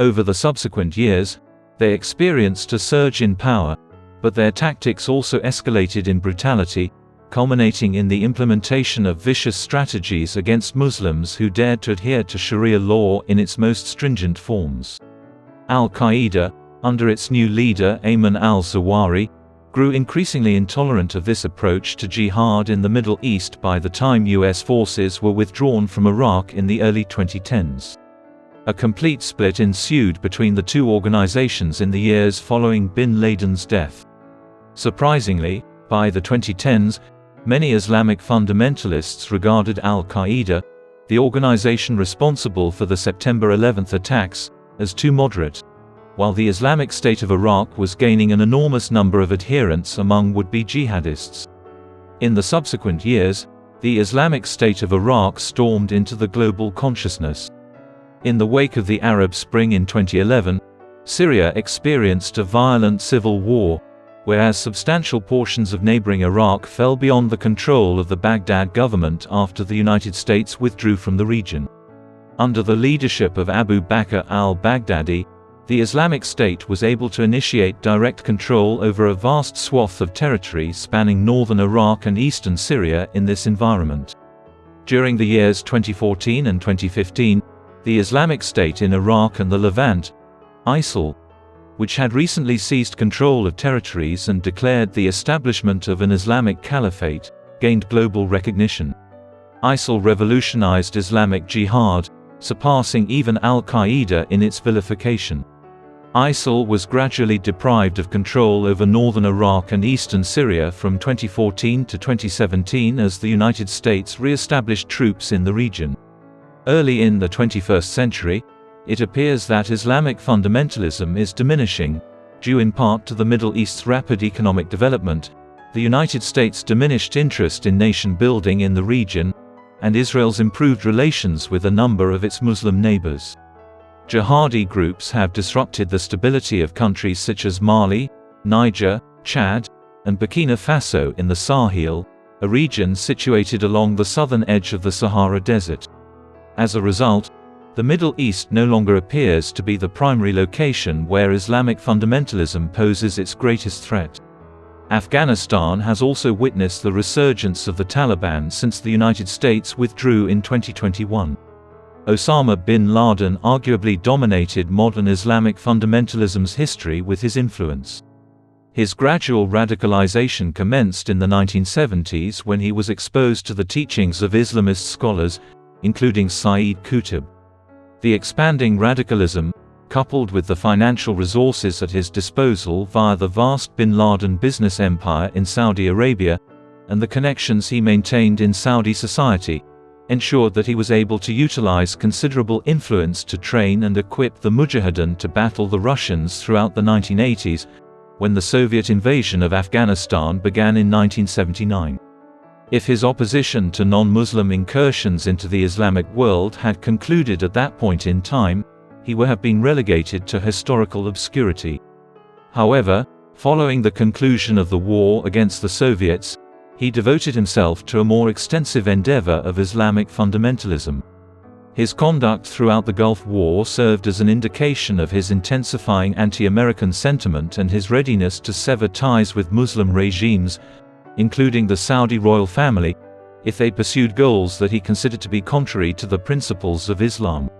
Over the subsequent years, they experienced a surge in power, but their tactics also escalated in brutality, culminating in the implementation of vicious strategies against Muslims who dared to adhere to Sharia law in its most stringent forms. Al-Qaeda, under its new leader Ayman al-Zawahiri, grew increasingly intolerant of this approach to jihad in the Middle East by the time US forces were withdrawn from Iraq in the early 2010s. A complete split ensued between the two organizations in the years following bin Laden's death. Surprisingly, by the 2010s, many Islamic fundamentalists regarded al-Qaeda, the organization responsible for the September 11th attacks, as too moderate, while the Islamic State of Iraq was gaining an enormous number of adherents among would-be jihadists. In the subsequent years, the Islamic State of Iraq stormed into the global consciousness. In the wake of the Arab Spring in 2011, Syria experienced a violent civil war, whereas substantial portions of neighboring Iraq fell beyond the control of the Baghdad government after the United States withdrew from the region. Under the leadership of Abu Bakr al-Baghdadi, the Islamic State was able to initiate direct control over a vast swath of territory spanning northern Iraq and eastern Syria in this environment. During the years 2014 and 2015, the Islamic State in Iraq and the Levant, ISIL, which had recently seized control of territories and declared the establishment of an Islamic caliphate, gained global recognition. ISIL revolutionized Islamic jihad, surpassing even al-Qaeda in its vilification. ISIL was gradually deprived of control over northern Iraq and eastern Syria from 2014 to 2017 as the United States re-established troops in the region. Early in the 21st century, it appears that Islamic fundamentalism is diminishing, due in part to the Middle East's rapid economic development, the United States' diminished interest in nation-building in the region, and Israel's improved relations with a number of its Muslim neighbors. Jihadi groups have disrupted the stability of countries such as Mali, Niger, Chad, and Burkina Faso in the Sahel, a region situated along the southern edge of the Sahara Desert. As a result, the Middle East no longer appears to be the primary location where Islamic fundamentalism poses its greatest threat. Afghanistan has also witnessed the resurgence of the Taliban since the United States withdrew in 2021. Osama bin Laden arguably dominated modern Islamic fundamentalism's history with his influence. His gradual radicalization commenced in the 1970s when he was exposed to the teachings of Islamist scholars, including Sayyid Qutb. The expanding radicalism, coupled with the financial resources at his disposal via the vast bin Laden business empire in Saudi Arabia, and the connections he maintained in Saudi society, ensured that he was able to utilize considerable influence to train and equip the Mujahideen to battle the Russians throughout the 1980s, when the Soviet invasion of Afghanistan began in 1979. If his opposition to non-Muslim incursions into the Islamic world had concluded at that point in time, he would have been relegated to historical obscurity. However, following the conclusion of the war against the Soviets, he devoted himself to a more extensive endeavor of Islamic fundamentalism. His conduct throughout the Gulf War served as an indication of his intensifying anti-American sentiment and his readiness to sever ties with Muslim regimes, including the Saudi royal family, if they pursued goals that he considered to be contrary to the principles of Islam.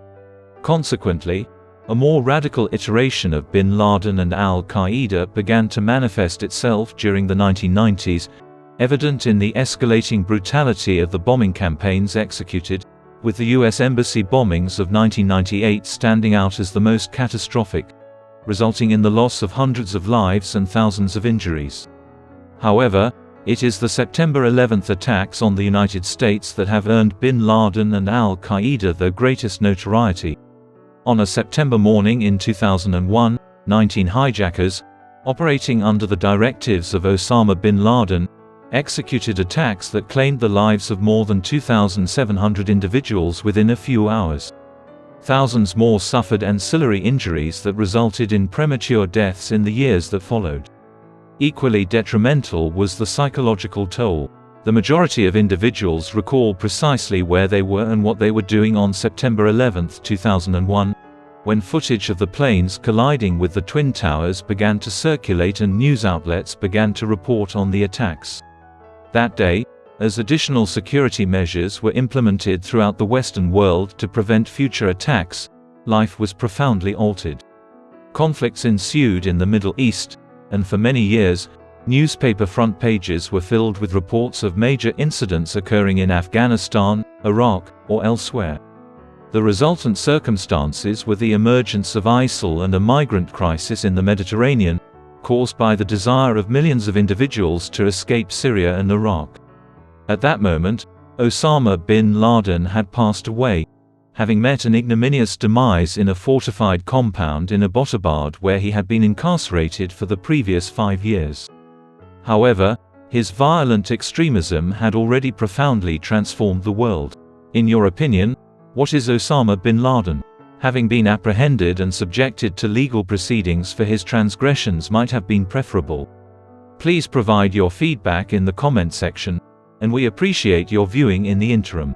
Consequently, a more radical iteration of bin Laden and al-Qaeda began to manifest itself during the 1990s, evident in the escalating brutality of the bombing campaigns executed, with the U.S. Embassy bombings of 1998 standing out as the most catastrophic, resulting in the loss of hundreds of lives and thousands of injuries. However, it is the September 11 attacks on the United States that have earned bin Laden and al-Qaeda their greatest notoriety. On a September morning in 2001, 19 hijackers, operating under the directives of Osama bin Laden, executed attacks that claimed the lives of more than 2,700 individuals within a few hours. Thousands more suffered ancillary injuries that resulted in premature deaths in the years that followed. Equally detrimental was the psychological toll. The majority of individuals recall precisely where they were and what they were doing on September 11, 2001, when footage of the planes colliding with the Twin Towers began to circulate and news outlets began to report on the attacks. That day, as additional security measures were implemented throughout the Western world to prevent future attacks, life was profoundly altered. Conflicts ensued in the Middle East, and for many years, newspaper front pages were filled with reports of major incidents occurring in Afghanistan, Iraq, or elsewhere. The resultant circumstances were the emergence of ISIL and a migrant crisis in the Mediterranean, caused by the desire of millions of individuals to escape Syria and Iraq. At that moment, Osama bin Laden had passed away, having met an ignominious demise in a fortified compound in Abbottabad where he had been incarcerated for the previous 5 years. However, his violent extremism had already profoundly transformed the world. In your opinion, what is Osama bin Laden? Having been apprehended and subjected to legal proceedings for his transgressions might have been preferable. Please provide your feedback in the comment section, and we appreciate your viewing in the interim.